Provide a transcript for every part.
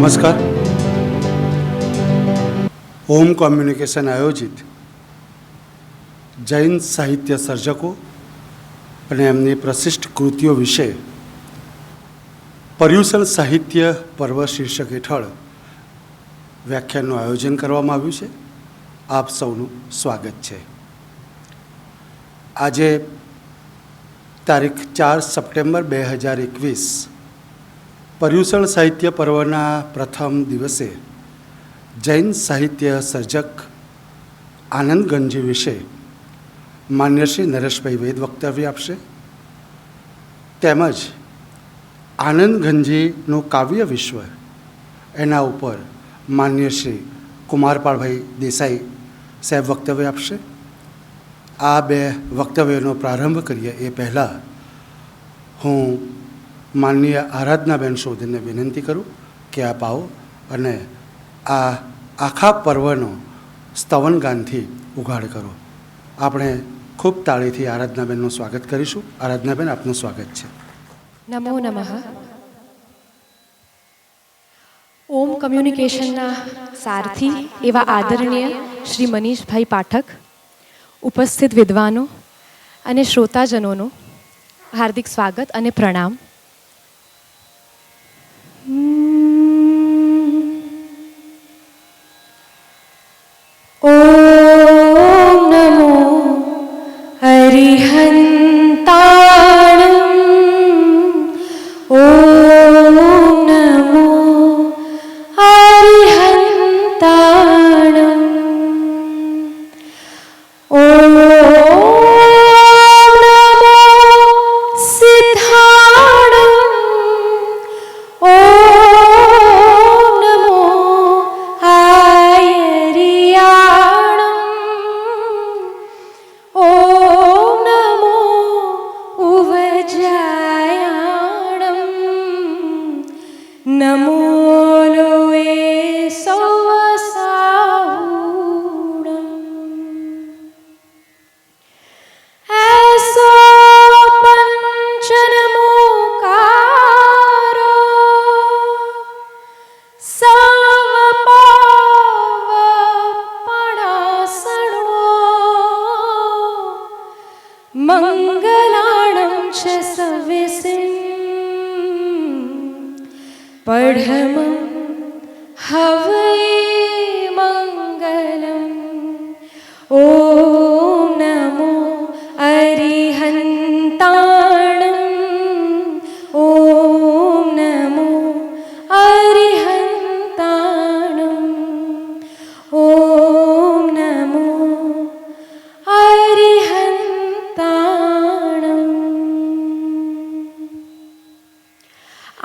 नमस्कार। ओम कम्युनिकेशन आयोजित जैन साहित्य सर्जको અને એમની પ્રશિષ્ટ કૃતિઓ વિશે પર્યુષણ સાહિત્ય પર્વ શીર્ષક હેઠળ વ્યાખ્યાનનું આયોજન કરવામાં આવ્યું છે। આપ સૌનું સ્વાગત છે। આજે તારીખ 4 સપ્ટેમ્બર 2021 પર્યુષણ સાહિત્ય પર્વના પ્રથમ દિવસે જૈન સાહિત્ય સર્જક આનંદ ગંજી વિશે માન્ય શ્રી નરેશભાઈ વેદ વક્તવ્ય આપશે, તેમજ આનંદ ગંજીનું કાવ્ય વિશ્વ એના ઉપર માન્ય શ્રી કુમારપાળભાઈ દેસાઈ સાહેબ વક્તવ્ય આપશે। આ બે વક્તવ્યનો પ્રારંભ કરીએ એ પહેલાં હું માનનીય આરાધનાબેન ચૌધરીને વિનંતી કરું કે આપ આવો અને આ આખા પર્વનો સ્તવન ગાનથી ઉઘાડ કરો। આપણે ખૂબ તાળીથી આરાધનાબેનનું સ્વાગત કરીશું। આરાધનાબેન, આપનું સ્વાગત છે। નમો નમઃ। ઓમ કમ્યુનિકેશનના સારથી એવા આદરણીય શ્રી મનીષભાઈ પાઠક, ઉપસ્થિત વિદ્વાનો અને શ્રોતાજનોનું હાર્દિક સ્વાગત અને પ્રણામ।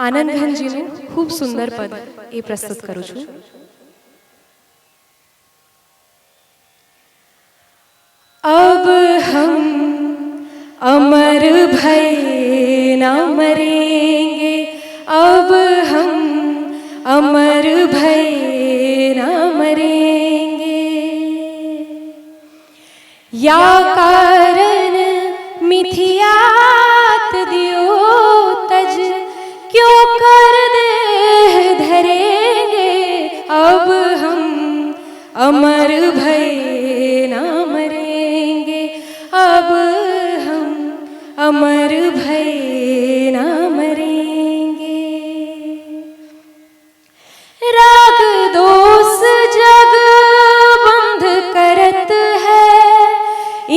આનંદ ગંજીનું ખૂબ સુંદર પદ એ પ્રસ્તુત કરું છું। अब हम अमर भय न मरेंगे, अब हम अमर भय न मरेंगे, या कारण मिथियात दियो तज क्यों कर दे धरेंगे, अब हम अमर भय न मरेंगे, अब हम अमर भय न मरेंगे। राग दोष जग बंध करत है,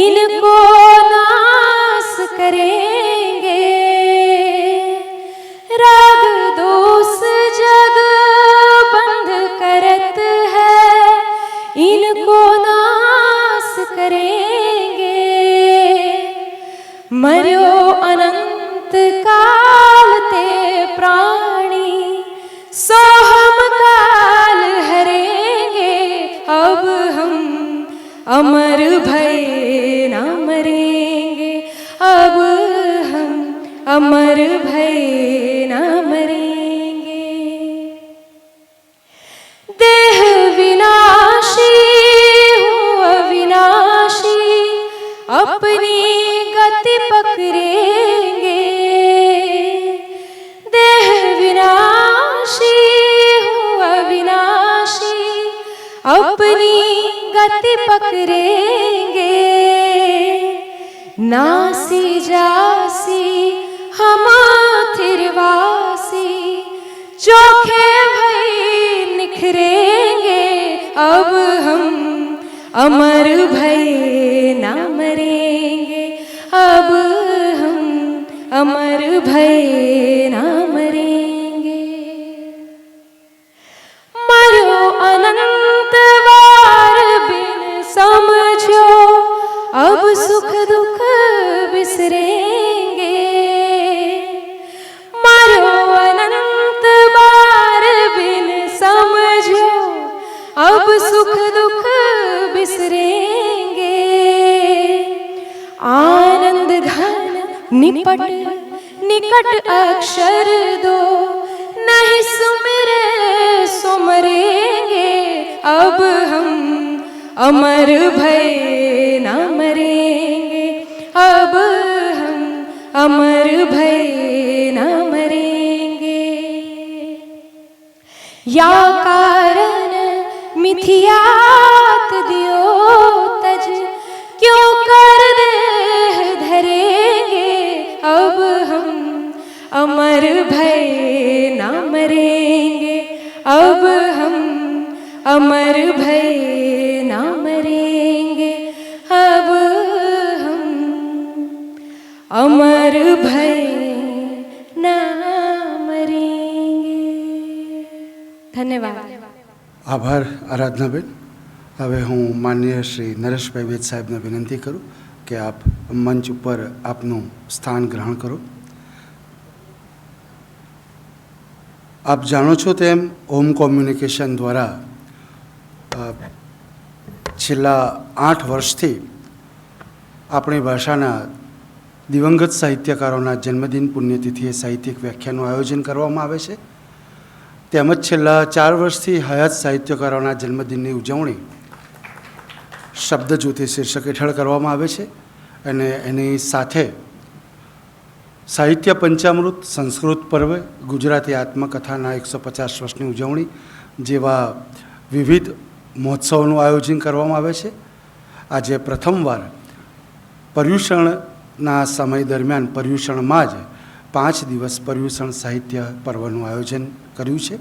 इनको नाश करेंगे, राग दोष जग बंध करत है, इनको नाश करेंगे, मर्यो अनंत काल ते प्राणी, सो हम काल हरेंगे, अब हम अमर भय न मरेंगे, अब हम अमर भय न मरेंगे। देह विनाशी हूँ अविनाशी, अपनी गति पकड़ेंगे, देह विनाशी हूँ गति पकड़ेंगे, नासी जासी हम थिरवासी, चोखे भई निखरेंगे, अब हम अमर भय ना मरेंगे, अब हम अमर भय ना मरेंगे। मरो अनंत वार बिन समझो, अब सुख दुख बिसरेंगे, मरो अनंत वार बिन समझो, अब सुख दुख बिसरेंगे। आनंद घन निपट निकट अक्षर दो, नहीं सुमिरे सुमरेंगे, अब हम अमर भय ना मरेंगे, अब हम अमर भय ना मरेंगे। या कारण मिथियात दियो तज, क्यों कर देह धरेंगे, अब हम अमर भय ना मरेंगे, अब हम अमर भय ना मरेंगे, अब हम अमर भय ना मरेंगे। धन्यवाद। આભાર આરાધનાબેન. હવે હું માનનીય શ્રી નરેશભાઈ વેદ સાહેબને વિનંતી કરું કે આપ મંચ ઉપર આપનું સ્થાન ગ્રહણ કરો. આપ જાણો છો તેમ હોમ કોમ્યુનિકેશન દ્વારા છેલ્લા 8 વર્ષથી આપણી ભાષાના દિવંગત સાહિત્યકારોના જન્મદિન પુણ્યતિથિએ સાહિત્યિક વ્યાખ્યાનનું આયોજન કરવામાં આવે છે. તેમજ છેલ્લા 4 વર્ષથી હયાત સાહિત્યકારોના જન્મદિનની ઉજવણી શબ્દજ્યોતિ શીર્ષક હેઠળ કરવામાં આવે છે અને એની સાથે સાહિત્ય પંચામૃત, સંસ્કૃત પર્વ, ગુજરાતી આત્મકથાના 150 વર્ષની ઉજવણી જેવા વિવિધ મહોત્સવોનું આયોજન કરવામાં આવે છે. આજે પ્રથમવાર પર્યુષણના સમય દરમિયાન પર્યુષણમાં જ 5 દિવસ પર્યુષણ સાહિત્ય પર્વનું આયોજન કર્યું છે.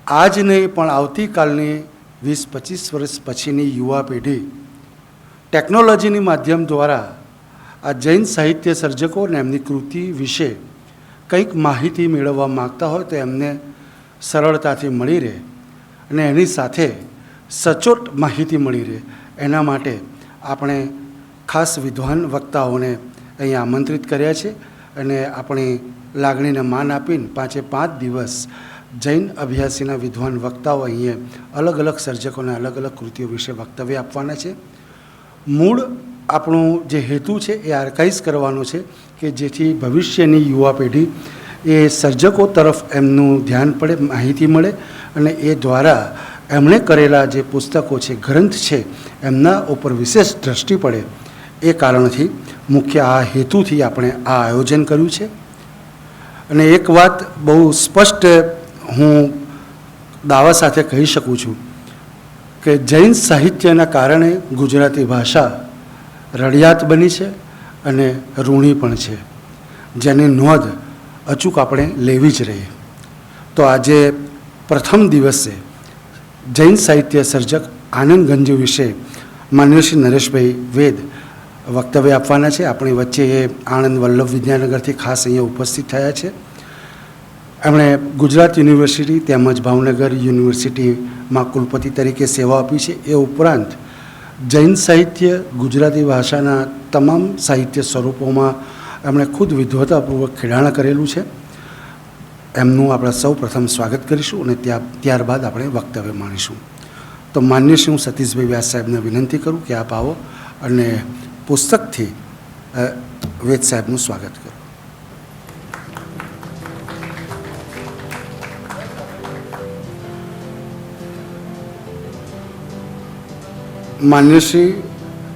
આજ નહીં પણ આવતીકાલની 20-25 વર્ષ પછીની યુવા પેઢી ટેકનોલોજીની માધ્યમ દ્વારા આ જૈન સાહિત્ય સર્જકો અને એમની કૃતિ વિશે કંઈક માહિતી મેળવવા માગતા હોય તો એમને સરળતાથી મળી રહે અને એની સાથે સચોટ માહિતી મળી રહે એના માટે આપણે ખાસ વિદ્વાન વક્તાઓને અહીંયા આમંત્રિત કર્યા છે અને આપણી લાગણીને માન આપીને 5 દિવસ જૈન અભ્યાસીના વિદ્વાન વક્તાઓ અહીંયા અલગ અલગ સર્જકોને અલગ અલગ કૃતિઓ વિશે વક્તવ્ય આપવાના છે. મૂળ આપણું જે હેતુ છે એ આર્કાઇઝ કરવાનો છે કે જેથી ભવિષ્યની યુવા પેઢી એ સર્જકો તરફ એમનું ધ્યાન પડે, માહિતી મળે અને એ દ્વારા એમણે કરેલા જે પુસ્તકો છે, ગ્રંથ છે, એમના ઉપર વિશેષ દ્રષ્ટિ પડે. એ કારણથી મુખ્ય આ હેતુથી આપણે આ આયોજન કર્યું છે. અને એક વાત બહુ સ્પષ્ટ હું દાવા સાથે કહી શકું છું કે જૈન સાહિત્યના કારણે ગુજરાતી ભાષા રડિયાત બની છે અને ઋણી પણ છે, જેની નોંધ અચૂક આપણે લેવી જ રહીએ. તો આજે પ્રથમ દિવસે જૈન સાહિત્ય સર્જક આનંદ ગંજ વિશે માનનીય શ્રી નરેશભાઈ વેદ વક્તવ્ય આપવાના છે. આપણી વચ્ચે એ આણંદ વલ્લભ વિદ્યાનગરથી ખાસ અહીંયા ઉપસ્થિત થયા છે. એમણે ગુજરાત યુનિવર્સિટી તેમજ ભાવનગર યુનિવર્સિટીમાં કુલપતિ તરીકે સેવા આપી છે. એ ઉપરાંત જૈન સાહિત્ય, ગુજરાતી ભાષાના તમામ સાહિત્ય સ્વરૂપોમાં એમણે ખુદ વિદ્વતાપૂર્વક ખેડાણ કરેલું છે. એમનું આપણે સૌ પ્રથમ સ્વાગત કરીશું અને ત્યારબાદ આપણે વક્તવ્ય માણીશું. તો માન્ય શ્રી હું સતીશભાઈ વ્યાસ સાહેબને વિનંતી કરું કે આપ આવો અને પુસ્તકથી વેદ સાહેબનું સ્વાગત કરો. માન્ય શ્રી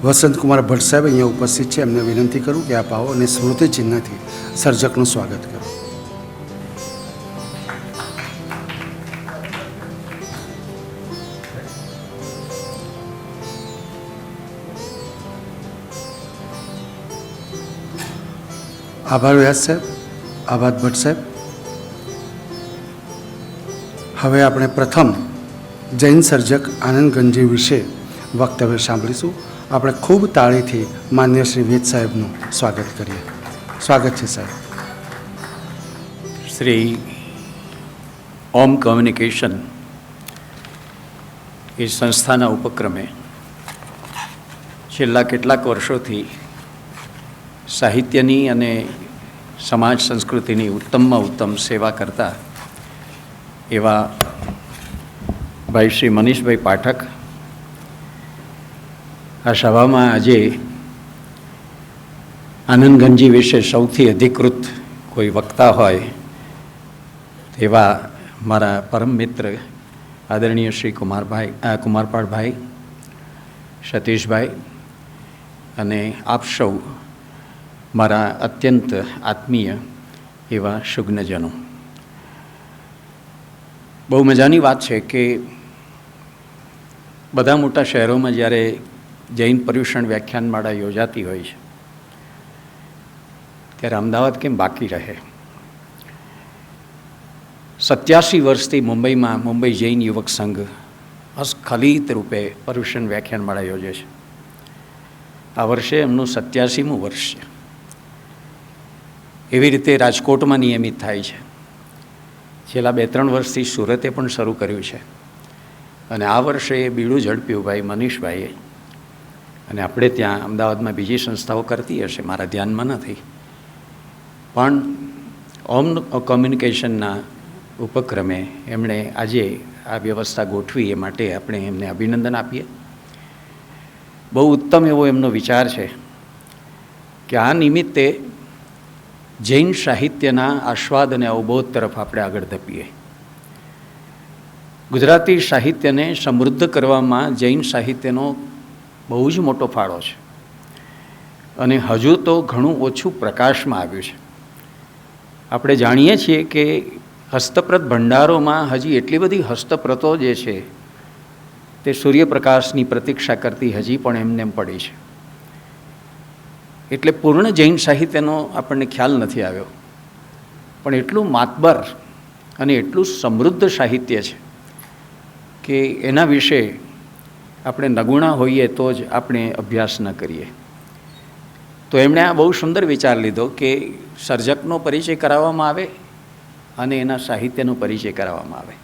વસંતકુમાર ભટ્ટ સાહેબ અહીંયા ઉપસ્થિત છે. એમને વિનંતી કરું કે આપ આવો અને સ્મૃતિ ચિહ્નથી સર્જકનું સ્વાગત કરો. આભાર વ્યાસ સાહેબ, આભાર ભટ્ટ સાહેબ. હવે આપણે પ્રથમ જૈન સર્જક આનંદ ગંજી વિશે વક્તવ્ય સાંભળીશું. આપણે ખૂબ તાળીથી માન્ય શ્રી વેદ સાહેબનું સ્વાગત કરીએ. સ્વાગત છે સાહેબ. શ્રી ઓમ કોમ્યુનિકેશન એ સંસ્થાના ઉપક્રમે છેલ્લા કેટલાક વર્ષોથી સાહિત્યની અને સમાજ સંસ્કૃતિની ઉત્તમમાં ઉત્તમ સેવા કરતા એવા ભાઈ શ્રી મનીષભાઈ પાઠક આ સભામાં આજે આનંદ ગંજી વિશે સૌથી અધિકૃત કોઈ વક્તા હોય તેવા મારા પરમ મિત્ર આદરણીય શ્રી કુમારપાળભાઈ, સતીશભાઈ અને આપ સૌ મારા અત્યંત આત્મીય એવા શુગ્નજનો. બહુ મજાની વાત છે કે બધા મોટા શહેરોમાં જ્યારે જૈન પર્યુષણ વ્યાખ્યાનમાળા યોજાતી હોય છે ત્યારે અમદાવાદ કેમ બાકી રહે? 87 વર્ષથી મુંબઈમાં મુંબઈ જૈન યુવક સંઘ અસ્ખલિત રૂપે પર્યુષણ વ્યાખ્યાનમાળા યોજે છે. આ વર્ષે એમનું 87મું વર્ષ છે. એવી રીતે રાજકોટમાં નિયમિત થાય છે. છેલ્લા 2-3 વર્ષથી સુરતે પણ શરૂ કર્યું છે અને આ વર્ષે બીડું ઝડપ્યું ભાઈ મનીષભાઈએ. અને આપણે ત્યાં અમદાવાદમાં બીજી સંસ્થાઓ કરતી હશે, મારા ધ્યાનમાં નથી, પણ ઓમ કોમ્યુનિકેશનના ઉપક્રમે એમણે આજે આ વ્યવસ્થા ગોઠવી. એ માટે આપણે એમને અભિનંદન આપીએ. બહુ ઉત્તમ એવો એમનો વિચાર છે કે આ નિમિત્તે જૈન સાહિત્યના આસ્વાદ અને અવબોધ તરફ આપણે આગળ ધપીએ. ગુજરાતી સાહિત્યને સમૃદ્ધ કરવામાં જૈન સાહિત્યનો બહુ જ મોટો ફાળો છે અને હજુ તો ઘણું ઓછું પ્રકાશમાં આવ્યું છે. આપણે જાણીએ છીએ કે હસ્તપ્રત ભંડારોમાં હજી એટલી બધી હસ્તપ્રતો જે છે તે સૂર્યપ્રકાશની પ્રતીક્ષા કરતી હજી પણ એમને એમ પડી છે. એટલે પૂર્ણ જૈન સાહિત્યનો આપણને ખ્યાલ નથી આવ્યો, પણ એટલું માતબર અને એટલું સમૃદ્ધ સાહિત્ય છે કે એના વિશે આપણે નગુણા હોઈએ તો જ આપણે અભ્યાસ ન કરીએ. તો એમણે આ બહુ સુંદર વિચાર લીધો કે સર્જકનો પરિચય કરાવવામાં આવે અને એના સાહિત્યનો પરિચય કરાવવામાં આવે.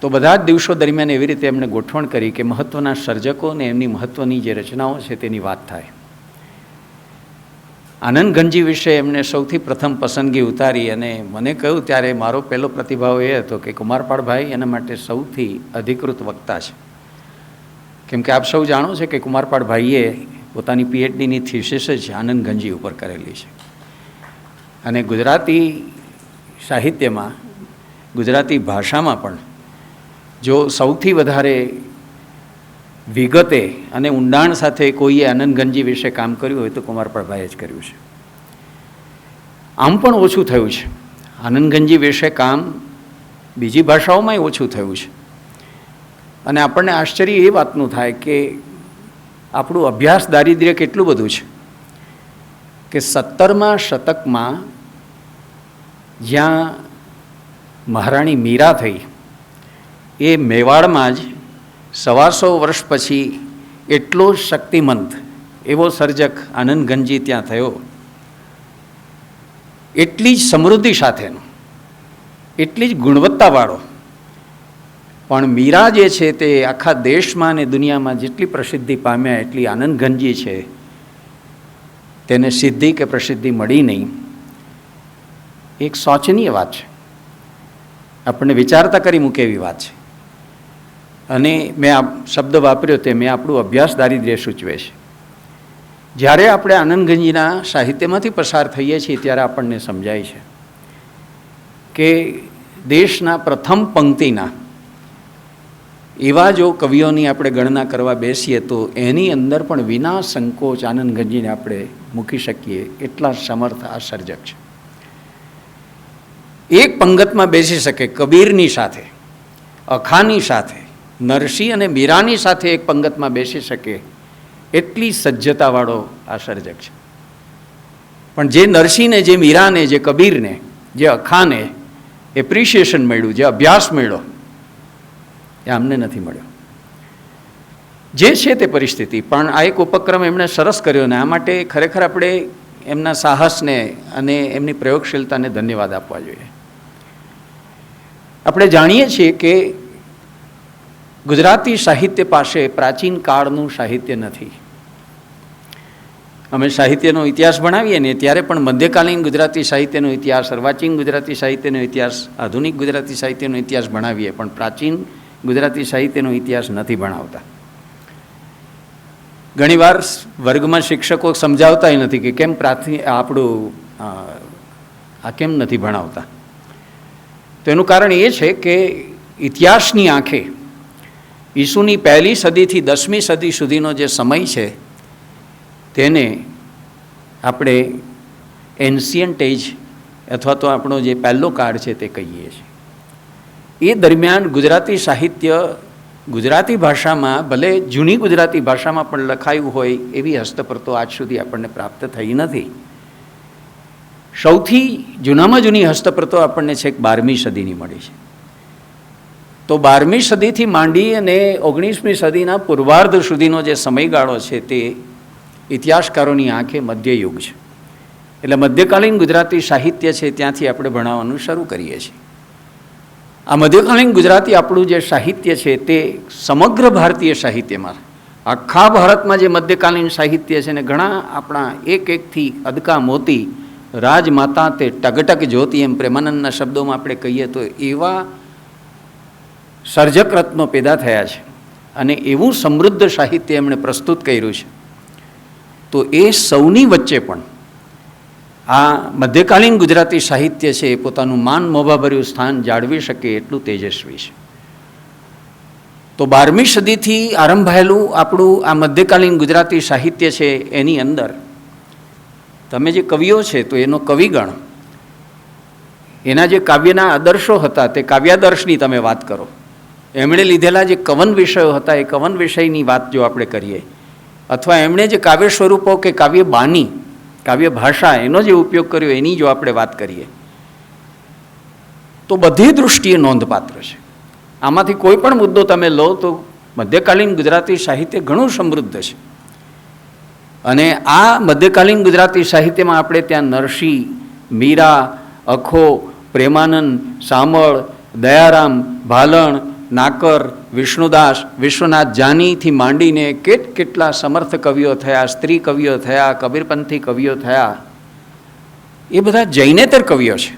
તો બધા જ દિવસો દરમિયાન એવી રીતે એમણે ગોઠવણ કરી કે મહત્ત્વના સર્જકો અને એમની મહત્ત્વની જે રચનાઓ છે તેની વાત થાય. આનંદ ગંજી વિશે એમણે સૌથી પ્રથમ પસંદગી ઉતારી અને મને કહ્યું ત્યારે મારો પહેલો પ્રતિભાવ એ હતો કે કુમારપાળભાઈ એના માટે સૌથી અધિકૃત વક્તા છે. કેમ કે આપ સૌ જાણો છો કે કુમારપાળભાઈએ પોતાની પીએચડીની થીસીસ જ આનંદ ગંજી ઉપર કરેલી છે અને ગુજરાતી સાહિત્યમાં, ગુજરાતી ભાષામાં પણ જો સૌથી વધારે વિગતે અને ઊંડાણ સાથે કોઈએ આનંદ ગંજી વિશે કામ કર્યું હોય તો કુમારપાળભાઈએ જ કર્યું છે. આમ પણ ઓછું થયું છે. આનંદ ગંજી વિશે કામ બીજી ભાષાઓમાંય ઓછું થયું છે અને આપણને આશ્ચર્ય એ વાતનું થાય કે આપણું અભ્યાસ દારિદ્ર્ય કેટલું બધું છે કે 17મા શતકમાં જ્યાં મહારાણી મીરા થઈ એ મેવાડમાં જ 125 વર્ષ પછી એટલો શક્તિમંત એવો સર્જક આનંદ ગંજી ત્યાં થયો. એટલી જ સમૃદ્ધિ સાથેનો, એટલી જ ગુણવત્તાવાળો. પણ મીરા જે છે તે આખા દેશમાં અને દુનિયામાં જેટલી પ્રસિદ્ધિ પામ્યા એટલી આનંદ ગંજી છે તેને સિદ્ધિ કે પ્રસિદ્ધિ મળી નહીં. એક શોચનીય વાત છે, આપણને વિચારતા કરી મૂકે એવી વાત છે. અને મેં આ શબ્દ વાપર્યો તે મેં આપણું અભ્યાસ દારિદ્ર્ય સૂચવે છે. જ્યારે આપણે આનંદ ગંજીના સાહિત્યમાંથી પસાર થઈએ છીએ ત્યારે આપણને સમજાય છે કે દેશના પ્રથમ પંક્તિના એવા જો કવિઓની આપણે ગણના કરવા બેસીએ તો એની અંદર પણ વિના સંકોચ આનંદ ગંજીને આપણે મૂકી શકીએ એટલા સમર્થ આ સર્જક છે. એક પંગતમાં બેસી શકે કબીરની સાથે, અખાની સાથે, નરસિંહ અને મીરાની સાથે એક પંગતમાં બેસી શકે એટલી સજ્જતાવાળો આ સર્જક છે. પણ જે નરસિંહને, જે મીરાને, જે કબીરને, જે અખાને એપ્રિશિએશન મળ્યું, જે અભ્યાસ મળ્યો, એ આમને નથી મળ્યો. જે છે તે પરિસ્થિતિ, પણ આ એક ઉપક્રમ એમણે સરસ કર્યો ને આ માટે ખરેખર આપણે એમના સાહસને અને એમની પ્રયોગશીલતાને ધન્યવાદ આપવા જોઈએ. આપણે જાણીએ છીએ કે ગુજરાતી સાહિત્ય પાસે પ્રાચીન કાળનું સાહિત્ય નથી. અમે સાહિત્યનો ઇતિહાસ ભણાવીએ ને ત્યારે પણ મધ્યકાલીન ગુજરાતી સાહિત્યનો ઇતિહાસ, અર્વાચીન ગુજરાતી સાહિત્યનો ઇતિહાસ, આધુનિક ગુજરાતી સાહિત્યનો ઇતિહાસ ભણાવીએ, પણ પ્રાચીન ગુજરાતી સાહિત્યનો ઇતિહાસ નથી ભણાવતા. ઘણીવાર વર્ગમાં શિક્ષકો સમજાવતા નથી કે કેમ આપણું આ કેમ નથી ભણાવતા. તો એનું કારણ એ છે કે ઇતિહાસની આંખે ઈસુની 1લી સદીથી 10મી સદી સુધીનો જે સમય છે તેને આપણે એન્શિયન્ટ એજ અથવા તો આપણો જે પહેલો કાળ છે તે કહીએ છીએ. એ દરમિયાન ગુજરાતી સાહિત્ય ગુજરાતી ભાષામાં, ભલે જૂની ગુજરાતી ભાષામાં પણ લખાયું હોય એવી હસ્તપ્રતો આજ સુધી આપણને પ્રાપ્ત થઈ નથી. સૌથી જૂનામાં જૂની હસ્તપ્રતો આપણને છેક 12મી સદીની મળી છે. તો 12મી સદીથી માંડી અને 19મી સદીના પૂર્વાર્ધ સુધીનો જે સમયગાળો છે તે ઇતિહાસકારોની આંખે મધ્યયુગ છે. એટલે મધ્યકાલીન ગુજરાતી સાહિત્ય છે ત્યાંથી આપણે ભણાવવાનું શરૂ કરીએ છીએ. આ મધ્યકાલીન ગુજરાતી આપણું જે સાહિત્ય છે તે સમગ્ર ભારતીય સાહિત્યમાં, આખા ભારતમાં જે મધ્યકાલીન સાહિત્ય છે ને ઘણા આપણા એક એકથી અદકા મોતી રાજમાતા તે ટગટગ જ્યોતિ એમ પ્રેમાનંદના શબ્દોમાં આપણે કહીએ તો એવા સર્જક રત્નો પેદા થયા છે અને એવું સમૃદ્ધ સાહિત્ય એમણે પ્રસ્તુત કર્યું છે. તો એ સૌની વચ્ચે પણ આ મધ્યકાલીન ગુજરાતી સાહિત્ય છે એ પોતાનું માન મોભાભર્યું સ્થાન જાળવી શકે એટલું તેજસ્વી છે. તો 12મી સદીથી આરંભાયેલું આપણું આ મધ્યકાલીન ગુજરાતી સાહિત્ય છે એની અંદર તમે જે કવિઓ છે તો એનો કવિગણ, એના જે કાવ્યના આદર્શો હતા તે કાવ્યાદર્શની તમે વાત કરો, એમણે લીધેલા જે કવન વિષયો હતા એ કવન વિષયની વાત જો આપણે કરીએ, અથવા એમણે જે કાવ્ય સ્વરૂપો કે કાવ્ય બાની, કાવ્ય ભાષા એનો જે ઉપયોગ કર્યો એની જો આપણે વાત કરીએ તો બધી દૃષ્ટિએ નોંધપાત્ર છે. આમાંથી કોઈ પણ મુદ્દો તમે લો તો મધ્યકાલીન ગુજરાતી સાહિત્ય ઘણું સમૃદ્ધ છે. અને આ મધ્યકાલીન ગુજરાતી સાહિત્યમાં આપણે ત્યાં નરસિંહ, મીરા, અખો, પ્રેમાનંદ, સામળ, દયારામ, ભાલણ, નાકર, વિષ્ણુદાસ, વિશ્વનાથ જાનીથી માંડીને કેટલા સમર્થ કવિઓ થયા, સ્ત્રી કવિઓ થયા, કબીરપંથી કવિઓ થયા, એ બધા જૈનેતર કવિઓ છે.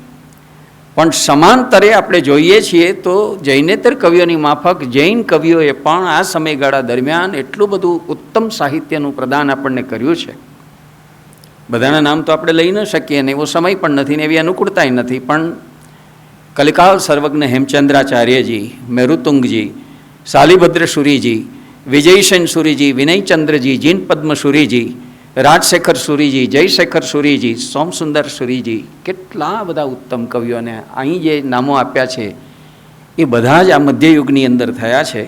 પણ સમાંતરે આપણે જોઈએ છીએ તો જૈનેતર કવિઓની માફક જૈન કવિઓએ પણ આ સમયગાળા દરમિયાન એટલું બધું ઉત્તમ સાહિત્યનું પ્રદાન આપણને કર્યું છે. બધાના નામ તો આપણે લઈ ન શકીએ ને એવો સમય પણ નથી ને એવી અનુકૂળતાય નથી. પણ કલિકાલ સર્વજ્ઞ હેમચંદ્રાચાર્યજી, મેરુતુંગજી, શાલિભદ્ર સુરીજી, વિજયસેન સુરીજી, વિનયચંદ્રજી, જીન પદ્મ સુરીજી, રાજશેખર સુરીજી, જયશેખર સુરીજી, સોમસુંદર સુરીજી, કેટલા બધા ઉત્તમ કવિઓને અહીં જે નામો આપ્યા છે એ બધા જ આ મધ્યયુગની અંદર થયા છે.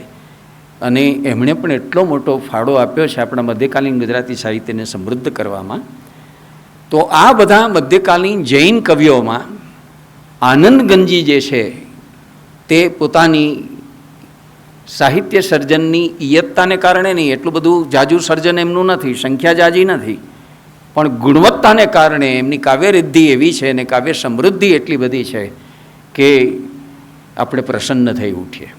અને એમણે પણ એટલો મોટો ફાળો આપ્યો છે આપણા મધ્યકાલીન ગુજરાતી સાહિત્યને સમૃદ્ધ કરવામાં. તો આ બધા મધ્યકાલીન જૈન કવિઓમાં આનંદગંજી જે છે તે પોતાની સાહિત્ય સર્જનની ઈયતતાને કારણે નહીં, એટલું બધું જાજુ સર્જન એમનું નથી, સંખ્યા જાજી નથી, પણ ગુણવત્તાને કારણે એમની કાવ્યરિદ્ધિ એવી છે અને કાવ્ય સમૃદ્ધિ એટલી બધી છે કે આપણે પ્રસન્ન થઈ ઉઠીએ.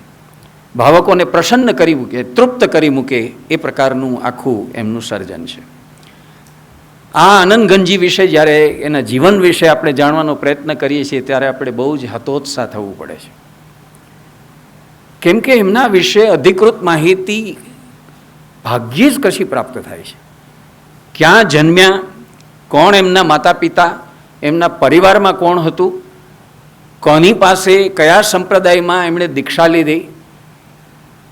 ભાવકોને પ્રસન્ન કરી મૂકે, તૃપ્ત કરી મૂકે એ પ્રકારનું આખું એમનું સર્જન છે. આ આનંદગંજી વિશે જ્યારે એના જીવન વિશે આપણે જાણવાનો પ્રયત્ન કરીએ છીએ ત્યારે આપણે બહુ જ હતોત્સાહ થવું પડે છે. કેમ કે એમના વિશે અધિકૃત માહિતી ભાગ્યે જ કશી પ્રાપ્ત થાય છે. ક્યાં જન્મ્યા, કોણ એમના માતા પિતા, એમના પરિવારમાં કોણ હતું, કોની પાસે કયા સંપ્રદાયમાં એમણે દીક્ષા લીધી,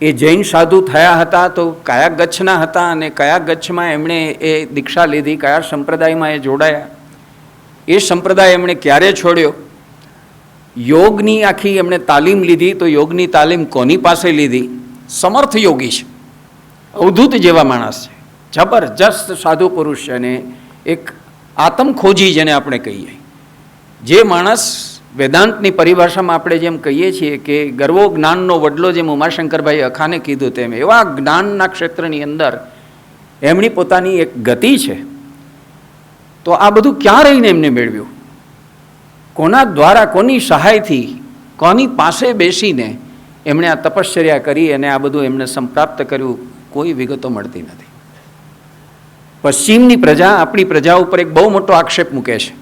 એ જૈન સાધુ થયા હતા તો કયા ગચ્છના હતા અને કયા ગચ્છમાં એમણે એ દીક્ષા લીધી, કયા સંપ્રદાયમાં એ જોડાયા, એ સંપ્રદાય એમણે ક્યારે છોડ્યો, યોગની આખી એમણે તાલીમ લીધી તો યોગની તાલીમ કોની પાસે લીધી. સમર્થ યોગી છે, અવધૂત જેવા માણસ છે, જબરજસ્ત સાધુ પુરુષ છે અને એક આત્મખોજી જેને આપણે કહીએ, જે માણસ વેદાંતની પરિભાષામાં આપણે જેમ કહીએ છીએ કે ગર્વો જ્ઞાનનો વડલો, જેમ ઉમાશંકરભાઈ અખાને કીધું તેમ, એવા જ્ઞાનના ક્ષેત્રની અંદર એમની પોતાની એક ગતિ છે. તો આ બધું ક્યાં રહીને એમને મેળવ્યું? કોના દ્વારા, કોની સહાયથી, કોની પાસે બેસીને એમણે આ તપશ્ચર્યા કરી અને આ બધું એમને સંપ્રાપ્ત કર્યું? કોઈ વિગતો મળતી નથી. પશ્ચિમની પ્રજા આપણી પ્રજા ઉપર એક બહુ મોટો આક્ષેપ મૂકે છે,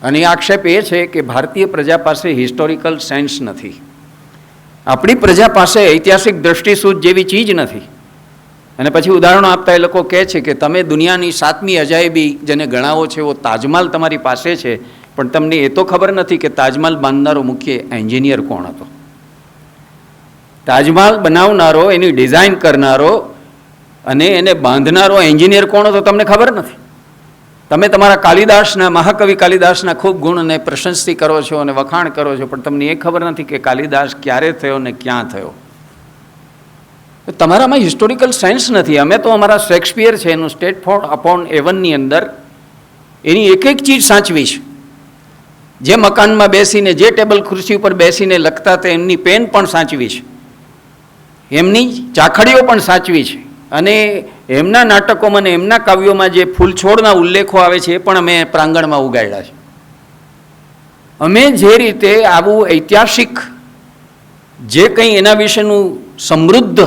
અને એ આક્ષેપ એ છે કે ભારતીય પ્રજા પાસે હિસ્ટોરિકલ સેન્સ નથી. આપણી પ્રજા પાસે ઐતિહાસિક દ્રષ્ટિસૂઝ જેવી ચીજ નથી. અને પછી ઉદાહરણો આપતા એ લોકો કહે છે કે તમે દુનિયાની 7મી અજાયબી જેને ગણાવો છે એવો તાજમહાલ તમારી પાસે છે, પણ તમને એ તો ખબર નથી કે તાજમહાલ બાંધનારો મુખ્ય એન્જિનિયર કોણ હતો. તાજમહાલ બનાવનારો, એની ડિઝાઇન કરનારો અને એને બાંધનારો એન્જિનિયર કોણ હતો તમને ખબર નથી. તમે તમારા કાલિદાસના, મહાકવિ કાલિદાસના ખૂબ ગુણને પ્રશંસી કરો છો અને વખાણ કરો છો, પણ તમને એ ખબર નથી કે કાલિદાસ ક્યારે થયો ને ક્યાં થયો. તમારામાં હિસ્ટોરિકલ સેન્સ નથી. અમે તો અમારા શેક્સપિયર છે એનું સ્ટેટફોર્ડ અપોન એવનની અંદર એની એક એક ચીજ સાચવી છે. જે મકાનમાં બેસીને, જે ટેબલ ખુરશી ઉપર બેસીને લખતા તે એમની પેન પણ સાચવી છે, એમની ચાખડીઓ પણ સાચવી છે, અને એમના નાટકોમાં અને એમના કાવ્યોમાં જે ફૂલછોડના ઉલ્લેખો આવે છે એ પણ અમે પ્રાંગણમાં ઉગાડ્યા છે. અમે જે રીતે આવું ઐતિહાસિક જે કંઈ એના વિશેનું સમૃદ્ધ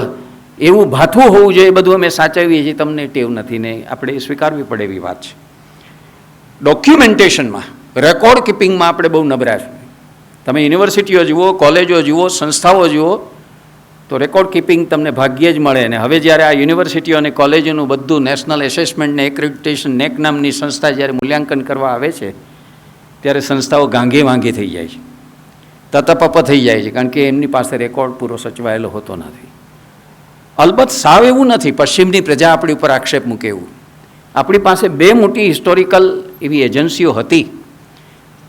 એવું ભાથું હોવું જોઈએ એ બધું અમે સાચવીએ છીએ. તમને ટેવ નથી ને આપણે સ્વીકારવી પડે એવી વાત છે. ડોક્યુમેન્ટેશનમાં, રેકોર્ડ કીપિંગમાં આપણે બહુ નબળા છે. તમે યુનિવર્સિટીઓ જુઓ, કોલેજો જુઓ, સંસ્થાઓ જુઓ, તો રેકોર્ડ કીપિંગ તમને ભાગ્યે જ મળે. અને હવે જ્યારે આ યુનિવર્સિટીઓ અને કોલેજોનું બધું નેશનલ એસેસમેન્ટ ને એક્રેડિટેશન, નેક નામની સંસ્થા જ્યારે મૂલ્યાંકન કરવા આવે છે, ત્યારે સંસ્થાઓ ગાંઘે વાંઘી થઈ જાય છે, તતપપ થઈ જાય છે, કારણ કે એમની પાસે રેકોર્ડ પૂરો સચવાયેલો હોતો નથી. અલબત્ત સાવ એવું નથી પશ્ચિમની પ્રજા આપણી ઉપર આક્ષેપ મૂકે એવું. આપણી પાસે 2 મોટી હિસ્ટોરિકલ એવી એજન્સીઓ હતી,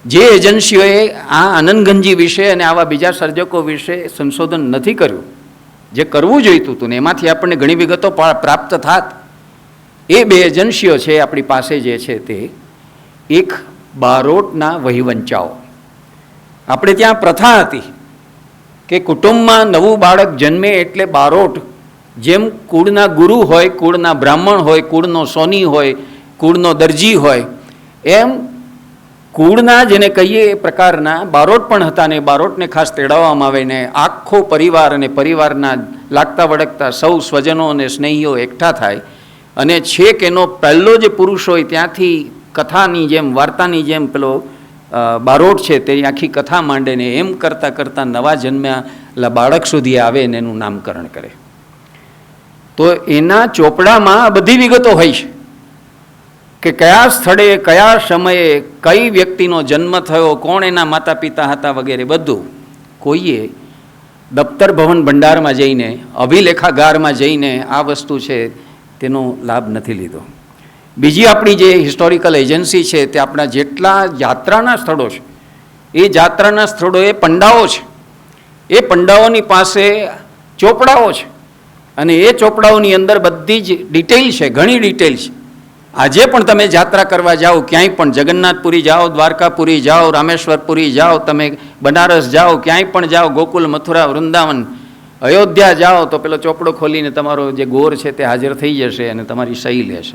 જે એજન્સીઓએ આ આનંદગંજી વિશે અને આવા બીજા સર્જકો વિશે સંશોધન નથી કર્યું, જે કરવું જોઈતું હતું ને એમાંથી આપણને ઘણી વિગતો પ્રાપ્ત થાત. એ 2 એજન્સીઓ છે આપણી પાસે જે છે તે, એક બારોટના વહીવંચાઓ. આપણે ત્યાં પ્રથા હતી કે કુટુંબમાં નવું બાળક જન્મે એટલે બારોટ, જેમ કુળના ગુરુ હોય, કુળના બ્રાહ્મણ હોય, કુળનો સોની હોય, કુળનો દરજી હોય, એમ કુળના જેને કહીએ એ પ્રકારના બારોટ પણ હતા. ને બારોટને ખાસ તેડાવવામાં આવે ને આખો પરિવાર અને પરિવારના લાગતા વળગતા સૌ સ્વજનો અને સ્નેહીઓ એકઠા થાય, અને છેક એનો પહેલો જે પુરુષ હોય ત્યાંથી કથાની જેમ, વાર્તાની જેમ પેલો બારોટ છે તેની આખી કથા માંડે ને એમ કરતાં કરતાં નવા જન્મેલા બાળક સુધી આવે ને એનું નામકરણ કરે. તો એના ચોપડામાં આ બધી વિગતો હોય છે કે કયા સ્થળે, કયા સમયે, કઈ વ્યક્તિનો જન્મ થયો, કોણ એના માતા પિતા હતા વગેરે બધું. કોઈએ દફતર ભવન ભંડારમાં જઈને, અભિલેખાગારમાં જઈને આ વસ્તુ છે તેનો લાભ નથી લીધો. બીજી આપણી જે હિસ્ટોરિકલ એજન્સી છે તે આપણા જેટલા યાત્રાના સ્થળો છે, એ યાત્રાના સ્થળોએ પંડાઓ છે. એ પંડાઓની પાસે ચોપડાઓ છે, અને એ ચોપડાઓની અંદર બધી જ ડિટેલ છે, ઘણી ડિટેલ છે. આજે પણ તમે યાત્રા કરવા જાઓ, ક્યાંય પણ જગન્નાથપુરી જાઓ, દ્વારકાપુરી જાઓ, રામેશ્વરપુરી જાઓ, તમે બનારસ જાઓ, ક્યાંય પણ જાઓ, ગોકુલ, મથુરા, વૃંદાવન, અયોધ્યા જાઓ, તો પેલો ચોપડો ખોલીને તમારો જે ગોર છે તે હાજર થઈ જશે અને તમારી સહી લેશે.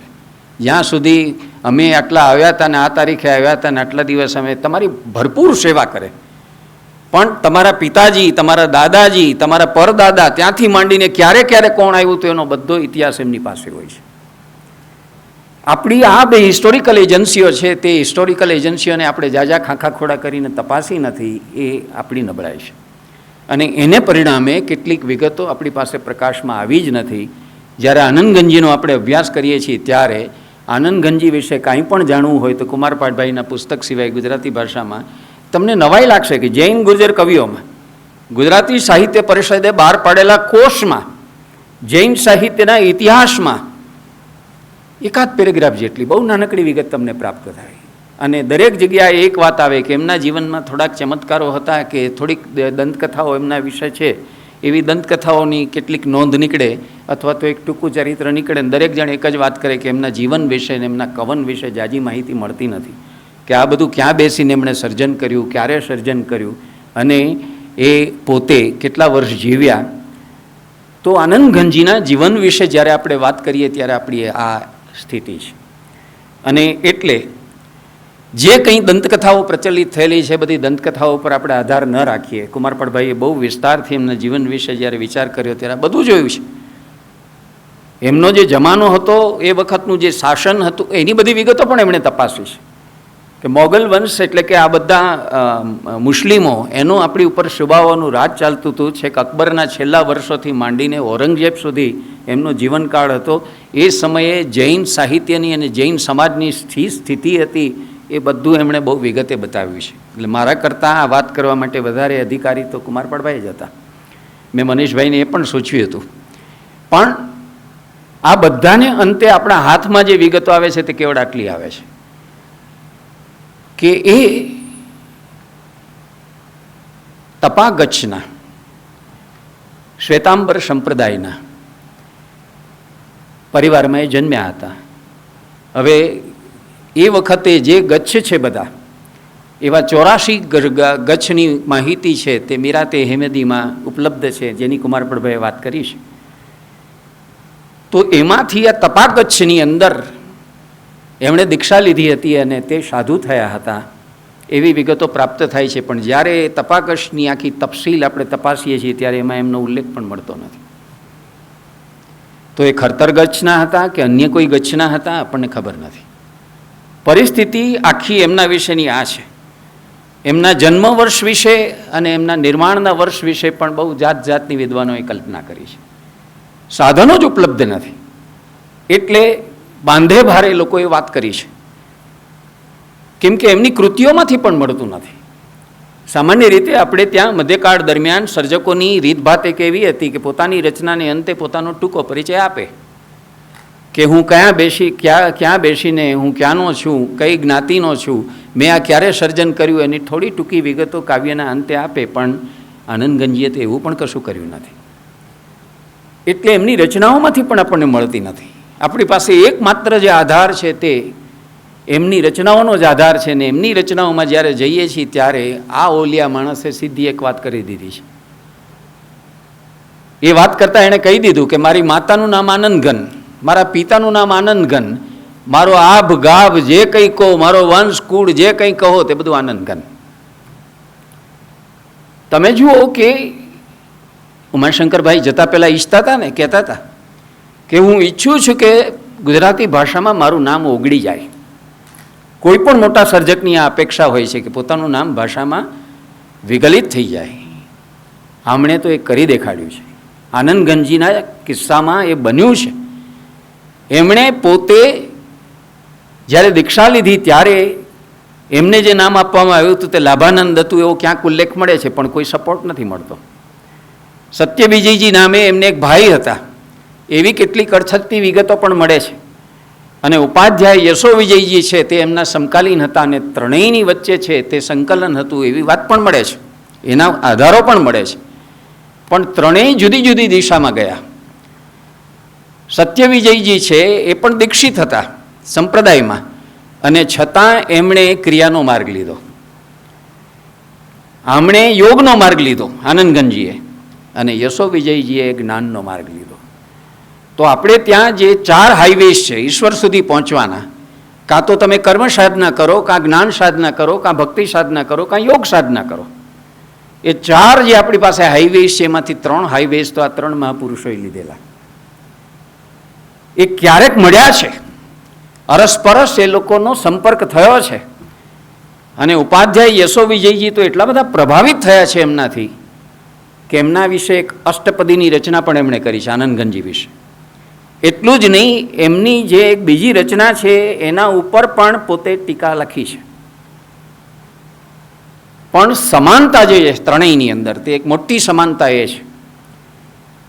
જ્યાં સુધી અમે આટલા આવ્યા હતા ને આ તારીખે આવ્યા હતા ને આટલા દિવસ અમે, તમારી ભરપૂર સેવા કરે, પણ તમારા પિતાજી, તમારા દાદાજી, તમારા પરદાદા, ત્યાંથી માંડીને ક્યારે ક્યારે કોણ આવ્યું તો એનો બધો ઇતિહાસ એમની પાસે હોય છે. આપણી આ 2 હિસ્ટોરિકલ એજન્સીઓ છે, તે હિસ્ટોરિકલ એજન્સીઓને આપણે જાજા ખાંખા ખોડા કરીને તપાસી નથી, એ આપણી નબળાઈ છે. અને એને પરિણામે કેટલીક વિગતો આપણી પાસે પ્રકાશમાં આવી જ નથી. જ્યારે આનંદગંજીનો આપણે અભ્યાસ કરીએ છીએ ત્યારે આનંદગંજી વિશે કાંઈ પણ જાણવું હોય તો કુમારપાઠભાઈના પુસ્તક સિવાય ગુજરાતી ભાષામાં તમને નવાઈ લાગશે કે જૈન ગુર્જર કવિઓમાં, ગુજરાતી સાહિત્ય પરિષદે બહાર પાડેલા કોષમાં, જૈન સાહિત્યના ઇતિહાસમાં એકાદ પેરેગ્રાફ જેટલી બહુ નાનકડી વિગત તમને પ્રાપ્ત થાય. અને દરેક જગ્યાએ એક વાત આવે કે એમના જીવનમાં થોડાક ચમત્કારો હતા, કે થોડીક દંતકથાઓ એમના વિશે છે, એવી દંતકથાઓની કેટલીક નોંધ નીકળે અથવા તો એક ટૂંકું ચરિત્ર નીકળે ને દરેક જણ એક જ વાત કરે કે એમના જીવન વિશે ને એમના કવન વિશે જાજી માહિતી મળતી નથી કે આ બધું ક્યાં બેસીને એમણે સર્જન કર્યું, ક્યારે સર્જન કર્યું અને એ પોતે કેટલા વર્ષ જીવ્યા. તો આનંદઘનજીના જીવન વિશે જ્યારે આપણે વાત કરીએ ત્યારે આપણી આ સ્થિતિ છે. અને એટલે જે કંઈ દંતકથાઓ પ્રચલિત થયેલી છે બધી દંતકથાઓ પર આપણે આધાર ન રાખીએ. કુમારપાળભાઈએ બહુ વિસ્તારથી એમના જીવન વિશે જ્યારે વિચાર કર્યો ત્યારે બધું જોયું છે. એમનો જે જમાનો હતો એ વખતનું જે શાસન હતું એની બધી વિગતો પણ એમણે તપાસી છે કે મોગલ વંશ એટલે કે આ બધા મુસ્લિમો એનું આપણી ઉપર શુભાવાનું રાજ ચાલતું હતું. છેક અકબરના છેલ્લા વર્ષોથી માંડીને ઔરંગઝેબ સુધી એમનો જીવનકાળ હતો. એ સમયે જૈન સાહિત્યની અને જૈન સમાજની સ્થિતિ હતી એ બધું એમણે બહુ વિગતે બતાવ્યું છે. એટલે મારા કરતાં આ વાત કરવા માટે વધારે અધિકારી તો કુમારપાળભાઈ જ હતા. મેં મનીષભાઈને એ પણ સૂચવ્યું હતું. પણ આ બધાને અંતે આપણા હાથમાં જે વિગતો આવે છે તે કેવળ આટલી આવે છે કે એ તપાગચ્છના શ્વેતાંબર સંપ્રદાયના પરિવારમાં એ જન્મ્યા હતા. હવે એ વખતે જે ગચ્છ છે બધા એવા 84 ગચ્છની માહિતી છે તે મીરાતે હેમેદીમાં ઉપલબ્ધ છે જેની કુમારપાળભાઈએ વાત કરી છે. તો એમાંથી આ તપાગચ્છની અંદર એમણે દીક્ષા લીધી હતી અને તે સાધુ થયા હતા એવી વિગતો પ્રાપ્ત થાય છે. પણ જ્યારે તપાગચ્છની આખી તફસીલ આપણે તપાસીએ છીએ ત્યારે એમાં એમનો ઉલ્લેખ પણ મળતો નથી. તો એ ખરતર ગચ્છના હતા કે અન્ય કોઈ ગચ્છના હતા આપણને ખબર નથી. પરિસ્થિતિ આખી એમના વિશેની આ છે. એમના જન્મ વર્ષ વિશે અને એમના નિર્માણના વર્ષ વિશે પણ બહુ જાત જાતની વિદ્વાનોએ કલ્પના કરી છે. સાધનો જ ઉપલબ્ધ નથી એટલે બાંધે ભારે લોકોએ વાત કરી છે. કેમ કે એમની કૃતિઓમાંથી પણ મળતું નથી. સામાન્ય રીતે આપણે ત્યાં મધ્યકાળ દરમિયાન સર્જકોની રીતભાત એક એવી હતી કે પોતાની રચનાને અંતે પોતાનો ટૂંકો પરિચય આપે કે હું ક્યાં બેસીને હું ક્યાંનો છું, કઈ જ્ઞાતિનો છું, મેં આ ક્યારે સર્જન કર્યું એની થોડી ટૂંકી વિગતો કાવ્યના અંતે આપે. પણ આનંદગંજીએ તો એવું પણ કશું કર્યું નથી. એટલે એમની રચનાઓમાંથી પણ આપણને મળતી નથી. આપણી પાસે એકમાત્ર જે આધાર છે તે એમની રચનાઓનો જ આધાર છે. ને એમની રચનાઓમાં જ્યારે જઈએ છીએ ત્યારે આ ઓલિયા માણસે સીધી એક વાત કરી દીધી છે. એ વાત કરતાં એણે કહી દીધું કે મારી માતાનું નામ આનંદઘન, મારા પિતાનું નામ આનંદઘન, મારો આભ ગાભ જે કંઈ કહો, મારો વંશ કુળ જે કંઈ કહો તે બધું આનંદઘન. તમે જુઓ કે ઉમાશંકરભાઈ જતા પહેલાં ઈચ્છતા હતા ને, કહેતા હતા કે હું ઈચ્છું છું કે ગુજરાતી ભાષામાં મારું નામ ઓગળી જાય. કોઈ પણ મોટા સર્જકની આ અપેક્ષા હોય છે કે પોતાનું નામ ભાષામાં વિગલિત થઈ જાય. આમણે તો એ કરી દેખાડ્યું છે. આનંદગંજીના કિસ્સામાં એ બન્યું છે. એમણે પોતે જ્યારે દીક્ષા લીધી ત્યારે એમને જે નામ આપવામાં આવ્યું હતું તે લાભાનંદ હતું એવો ક્યાંક ઉલ્લેખ મળે છે પણ કોઈ સપોર્ટ નથી મળતો. સત્યવિજયજી નામે એમને એક ભાઈ હતા એવી કેટલીક અડછતની વિગતો પણ મળે છે. અને ઉપાધ્યાય યશો વિજયજી છે તે એમના સમકાલીન હતા અને ત્રણેયની વચ્ચે છે તે સંકલન હતું એવી વાત પણ મળે છે. એના આધારો પણ મળે છે. પણ ત્રણેય જુદી જુદી દિશામાં ગયા. સત્યવિજયજી છે એ પણ દીક્ષિત હતા સંપ્રદાયમાં અને છતાં એમણે ક્રિયાનો માર્ગ લીધો. આમણે યોગનો માર્ગ લીધો આનંદગંજીએ અને યશો વિજયજીએ જ્ઞાનનો માર્ગ લીધો. તો આપણે ત્યાં જે 4 હાઈવેઝ છે ઈશ્વર સુધી પહોંચવાના, કાં તો તમે કર્મ સાધના કરો, કાં જ્ઞાન સાધના કરો, કાં ભક્તિ સાધના કરો, કાં યોગ સાધના કરો. એ 4 જે આપણી પાસે હાઈવેઝ છે એમાંથી 3 હાઈવેઝ તો આ 3 મહાપુરુષોએ લીધેલા. એ ક્યારેક મળ્યા છે, અરસપરસ એ લોકોનો સંપર્ક થયો છે. અને ઉપાધ્યાય યશો વિજયજી તો એટલા બધા પ્રભાવિત થયા છે એમનાથી કે એમના વિશે એક અષ્ટપદીની રચના પણ એમણે કરી છે આનંદગંજી વિશે. એટલું જ નહીં, એમની જે એક બીજી રચના છે એના ઉપર પણ પોતે ટીકા લખી છે. પણ સમાનતા જે છે ત્રણેયની અંદર તે એક મોટી સમાનતા એ છે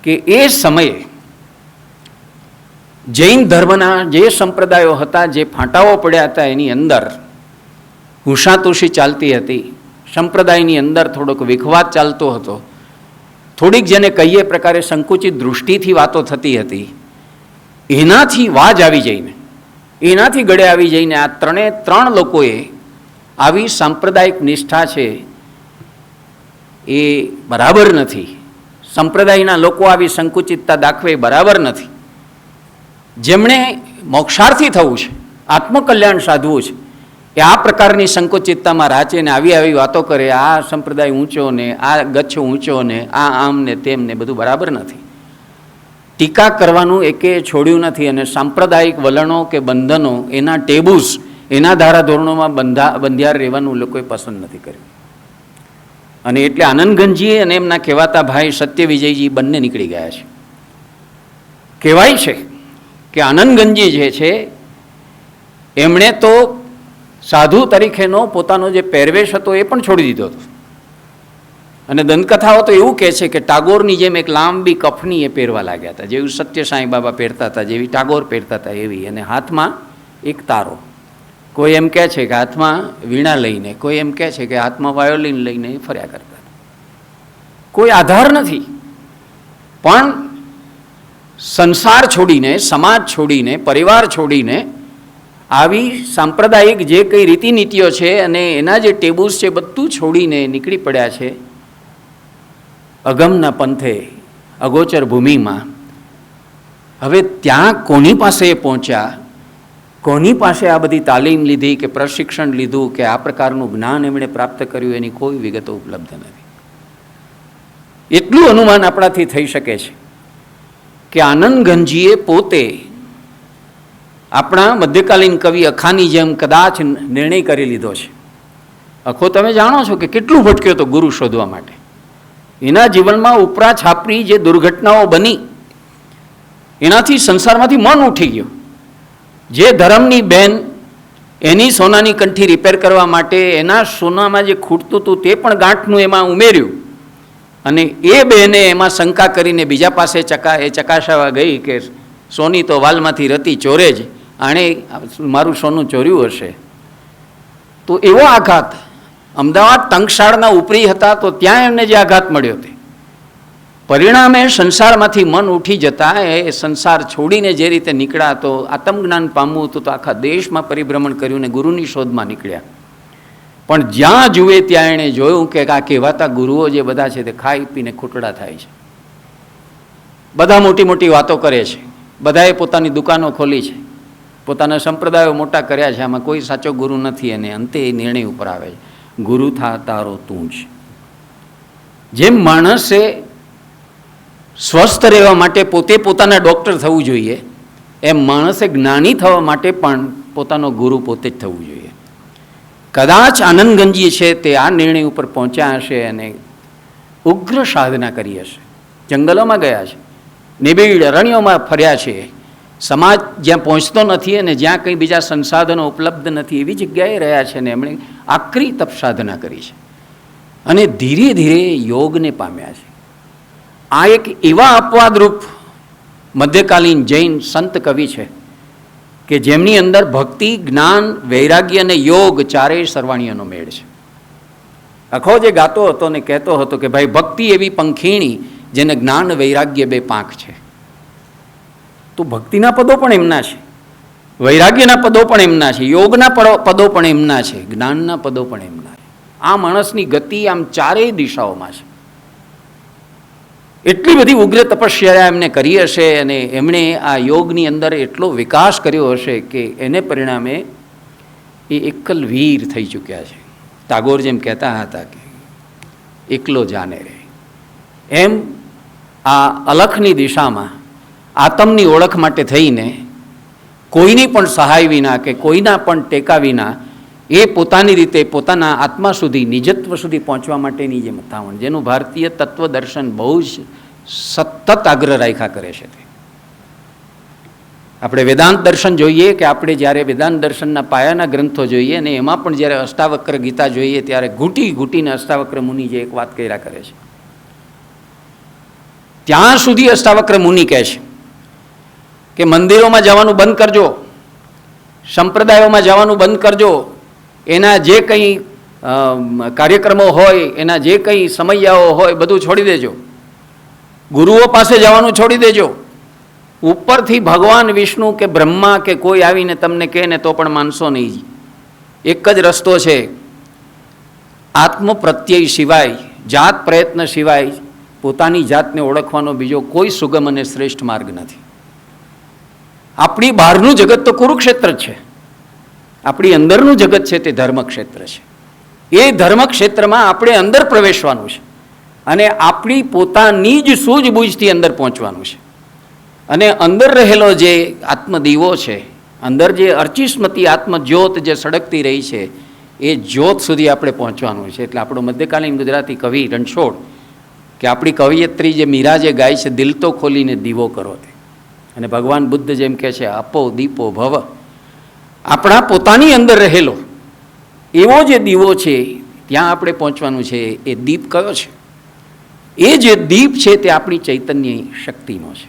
કે એ સમયે જૈન ધર્મના જે સંપ્રદાયો હતા, જે ફાંટાઓ પડ્યા હતા એની અંદર હુંસાતુશી ચાલતી હતી. સંપ્રદાયની અંદર થોડોક વિખવાદ ચાલતો હતો. થોડીક જેને કહીએ પ્રકારે સંકુચિત દૃષ્ટિથી વાતો થતી હતી, એનાથી વાજ આવી જઈને, એનાથી ગળે આવી જઈને આ ત્રણ લોકોએ આવી સાંપ્રદાયિક નિષ્ઠા છે એ બરાબર નથી. સંપ્રદાયના લોકો આવી સંકુચિતતા દાખવે એ બરાબર નથી. જેમણે મોક્ષાર્થી થવું છે, આત્મકલ્યાણ સાધવું છે, એ આ પ્રકારની સંકુચિતતામાં રાચે ને આવી વાતો કરે, આ સંપ્રદાય ઊંચો ને આ ગચ્છ ઊંચો ને આ આમ ને તેમ ને બધું બરાબર નથી. ટીકા કરવાનું એકે છોડ્યું નથી અને સાંપ્રદાયિક વલણો કે બંધનો, એના ટેબુસ, એના ધારાધોરણોમાં બંધિયાર રહેવાનું લોકોએ પસંદ નથી કર્યું. અને એટલે આનંદગંજી અને એમના કહેવાતા ભાઈ સત્યવિજયજી બંને નીકળી ગયા છે. કહેવાય છે કે આનંદગંજી જે છે એમણે તો સાધુ તરીકેનો પોતાનો જે પહેરવેશ હતો એ પણ છોડી દીધો હતો. અને દંતકથાઓ તો એવું કહે છે કે ટાગોરની જેમ એક લાંબી કફની એ પહેરવા લાગ્યા હતા, જેવું સત્ય સાંઈ બાબા પહેરતા હતા, જેવી ટાગોર પહેરતા હતા એવી. અને હાથમાં એક તારો, કોઈ એમ કહે છે કે હાથમાં વીણા લઈને, કોઈ એમ કહે છે કે હાથમાં વાયોલિન લઈને ફર્યા કરતા હતા. કોઈ આધાર નથી. પણ સંસાર છોડીને, સમાજ છોડીને, પરિવાર છોડીને આવી સાંપ્રદાયિક જે કંઈ રીતિનીતિઓ છે અને એના જે ટેબુસ છે બધું છોડીને નીકળી પડ્યા છે અગમના પંથે, અગોચર ભૂમિમાં. હવે ત્યાં કોની પાસે એ પહોંચ્યા, કોની પાસે આ બધી તાલીમ લીધી કે પ્રશિક્ષણ લીધું કે આ પ્રકારનું જ્ઞાન એમણે પ્રાપ્ત કર્યું, એની કોઈ વિગતો ઉપલબ્ધ નથી. એટલું અનુમાન આપણાથી થઈ શકે છે કે આનંદગંજીએ પોતે આપણા મધ્યકાલીન કવિ અખાની જેમ કદાચ નિર્ણય કરી લીધો છે. અખો તમે જાણો છો કે કેટલું ભટક્યો હતો ગુરુ શોધવા માટે. એના જીવનમાં ઉપરા છાપરી જે દુર્ઘટનાઓ બની એનાથી સંસારમાંથી મન ઉઠી ગયો. જે ધર્મની બેન એની સોનાની કંઠી રિપેર કરવા માટે એના સોનામાં જે ખૂટતું હતું તે પણ ગાંઠનું એમાં ઉમેર્યું અને એ બેને એમાં શંકા કરીને બીજા પાસે ચકાસાવા ગઈ કે સોની તો વાલમાંથી રતી ચોરે જ, આણે મારું સોનું ચોર્યું હશે. તો એવો આઘાત, અમદાવાદ ટંકશાળના ઉપરી હતા તો ત્યાં એમને જે આઘાત મળ્યો તે પરિણામે સંસારમાંથી મન ઉઠી જતા એ સંસાર છોડીને જે રીતે નીકળ્યા તો આત્મજ્ઞાન પામવું હતું તો આખા દેશમાં પરિભ્રમણ કર્યું ને ગુરુની શોધમાં નીકળ્યા. પણ જ્યાં જુએ ત્યાં એણે જોયું કે આ કહેવાતા ગુરુઓ જે બધા છે તે ખાઈ પીને ખૂટડા થાય છે, બધા મોટી મોટી વાતો કરે છે, બધાએ પોતાની દુકાનો ખોલી છે, પોતાના સંપ્રદાયો મોટા કર્યા છે, આમાં કોઈ સાચો ગુરુ નથી. અને અંતે એ નિર્ણય ઉપર આવે છે, ગુરુ થા તારો તું જ. જેમ માણસે સ્વસ્થ રહેવા માટે પોતે પોતાના ડૉક્ટર થવું જોઈએ, એમ માણસે જ્ઞાની થવા માટે પણ પોતાનો ગુરુ પોતે જ થવું જોઈએ. કદાચ આનંદગંજી છે તે આ નિર્ણય ઉપર પહોંચ્યા હશે અને ઉગ્ર સાધના કરી હશે, જંગલોમાં ગયા છે, નિબીડ અરણ્યોમાં ફર્યા છે, સમાજ જ્યાં પહોંચતો નથી અને જ્યાં કંઈ બીજા સંસાધનો ઉપલબ્ધ નથી એવી જગ્યાએ રહ્યા છે ને એમણે આકરી તપ સાધના કરી છે અને ધીરે ધીરે યોગને પામ્યા છે. આ એક એવા અપવાદરૂપ મધ્યકાલીન જૈન સંત કવિ છે કે જેમની અંદર ભક્તિ, જ્ઞાન, વૈરાગ્ય અને યોગ ચારેય સર્વાણીઓનો મેળ છે. અખો જે ગાતો હતો ને કહેતો હતો કે ભાઈ ભક્તિ એવી પંખીણી જેને જ્ઞાન વૈરાગ્ય બે પાંખ છે. તો ભક્તિના પદો પણ એમના છે, વૈરાગ્યના પદો પણ એમના છે, યોગના પદો પણ એમના છે, જ્ઞાનના પદો પણ એમના છે. આ માણસની ગતિ આમ ચારેય દિશાઓમાં છે. એટલી બધી ઉગ્ર તપસ્યા એમને કરી હશે અને એમણે આ યોગની અંદર એટલો વિકાસ કર્યો હશે કે એને પરિણામે એ એકલ વીર થઈ ચૂક્યા છે. ટાગોર જેમ કહેતા હતા કે એકલો જાને રહે, એમ આ અલખની દિશામાં આત્મની ઓળખ માટે થઈને કોઈની પણ સહાય વિના કે કોઈના પણ ટેકા વિના એ પોતાની રીતે પોતાના આત્મા સુધી, નિજત્વ સુધી પહોંચવા માટેની જે મથામણ, જેનું ભારતીય તત્વદર્શન બહુ જ સતત આગ્રહ રાખ્યા કરે છે. આપણે વેદાંત દર્શન જોઈએ કે આપણે જ્યારે વેદાંત દર્શનના પાયાના ગ્રંથો જોઈએ અને એમાં પણ જ્યારે અષ્ટાવક્ર ગીતા જોઈએ ત્યારે ઘૂંટી ઘૂંટીને અષ્ટાવક્ર મુનિ જે એક વાત કર્યા કરે છે, ત્યાં સુધી અષ્ટાવક્ર મુનિ કહે છે કે મંદિરોમાં જવાનું બંધ કરજો, સંપ્રદાયોમાં જવાનું બંધ કરજો, એના જે કંઈ કાર્યક્રમો હોય, એના જે કંઈ સમયાઓ હોય બધું છોડી દેજો ગુરુઓ પાસે જવાનું છોડી દેજો. ઉપરથી ભગવાન વિષ્ણુ કે બ્રહ્મા કે કોઈ આવીને તમને કહે ને તો પણ માનશો નહીં. એક જ રસ્તો છે, આત્મ પ્રત્યય સિવાય, જાત પ્રયત્ન સિવાય પોતાની જાતને ઓળખવાનો બીજો કોઈ સુગમ અને શ્રેષ્ઠ માર્ગ નથી. આપણી બહારનું જગત તો કુરુક્ષેત્ર જ છે, આપણી અંદરનું જગત છે તે ધર્મક્ષેત્ર છે. એ ધર્મક્ષેત્રમાં આપણે અંદર પ્રવેશવાનું છે અને આપણી પોતાની જ સૂઝબૂઝથી અંદર પહોંચવાનું છે. અને અંદર રહેલો જે આત્મદીવો છે, અંદર જે અર્ચિસ્મતી આત્મજ્યોત જે સળગતી રહી છે, એ જ્યોત સુધી આપણે પહોંચવાનું છે. એટલે આપણો મધ્યકાલીન ગુજરાતી કવિ રણછોડ કે આપણી કવિયત્રી જે મીરા જે ગાય છે, દિલ તો ખોલીને દીવો કરો તે, અને ભગવાન બુદ્ધ જેમ કહે છે આપો દીપો ભવ. આપણા પોતાની અંદર રહેલો એવો જે દીવો છે ત્યાં આપણે પહોંચવાનું છે. એ દીપ કયો છે? એ જે દીપ છે તે આપણી ચૈતન્ય શક્તિનો છે.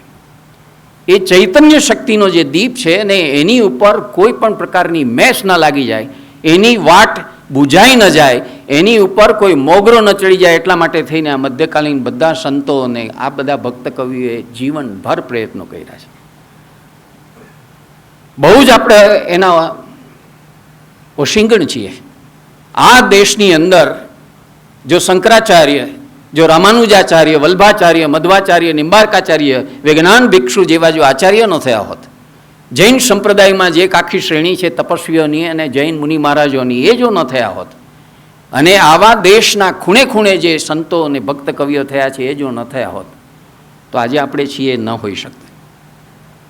એ ચૈતન્ય શક્તિનો જે દીપ છે ને એની ઉપર કોઈ પણ પ્રકારની મેસ ન લાગી જાય, એની વાટ બુઝાઈ ન જાય, એની ઉપર કોઈ મોગરો ન ચડી જાય, એટલા માટે થઈને આ મધ્યકાલીન બધા સંતો અને આ બધા ભક્ત કવિઓએ જીવનભર પ્રયત્નો કર્યા છે. બહુ જ આપણે એના ઓશિંગણ છીએ. આ દેશની અંદર જો શંકરાચાર્ય, જો રામાનુજાચાર્ય, વલ્ભાચાર્ય, મધ્વાચાર્ય, નિંબાર્કાચાર્ય, વિજ્ઞાન ભિક્ષુ જેવા જો આચાર્ય ન થયા હોત, જૈન સંપ્રદાયમાં જે એક આખી શ્રેણી છે તપસ્વીઓની અને જૈન મુનિ મહારાજોની, એ જો ન થયા હોત, અને આવા દેશના ખૂણે ખૂણે જે સંતો અને ભક્ત કવિઓ થયા છે એ જો ન થયા હોત, તો આજે આપણે છીએ ન હોઈ શકતા.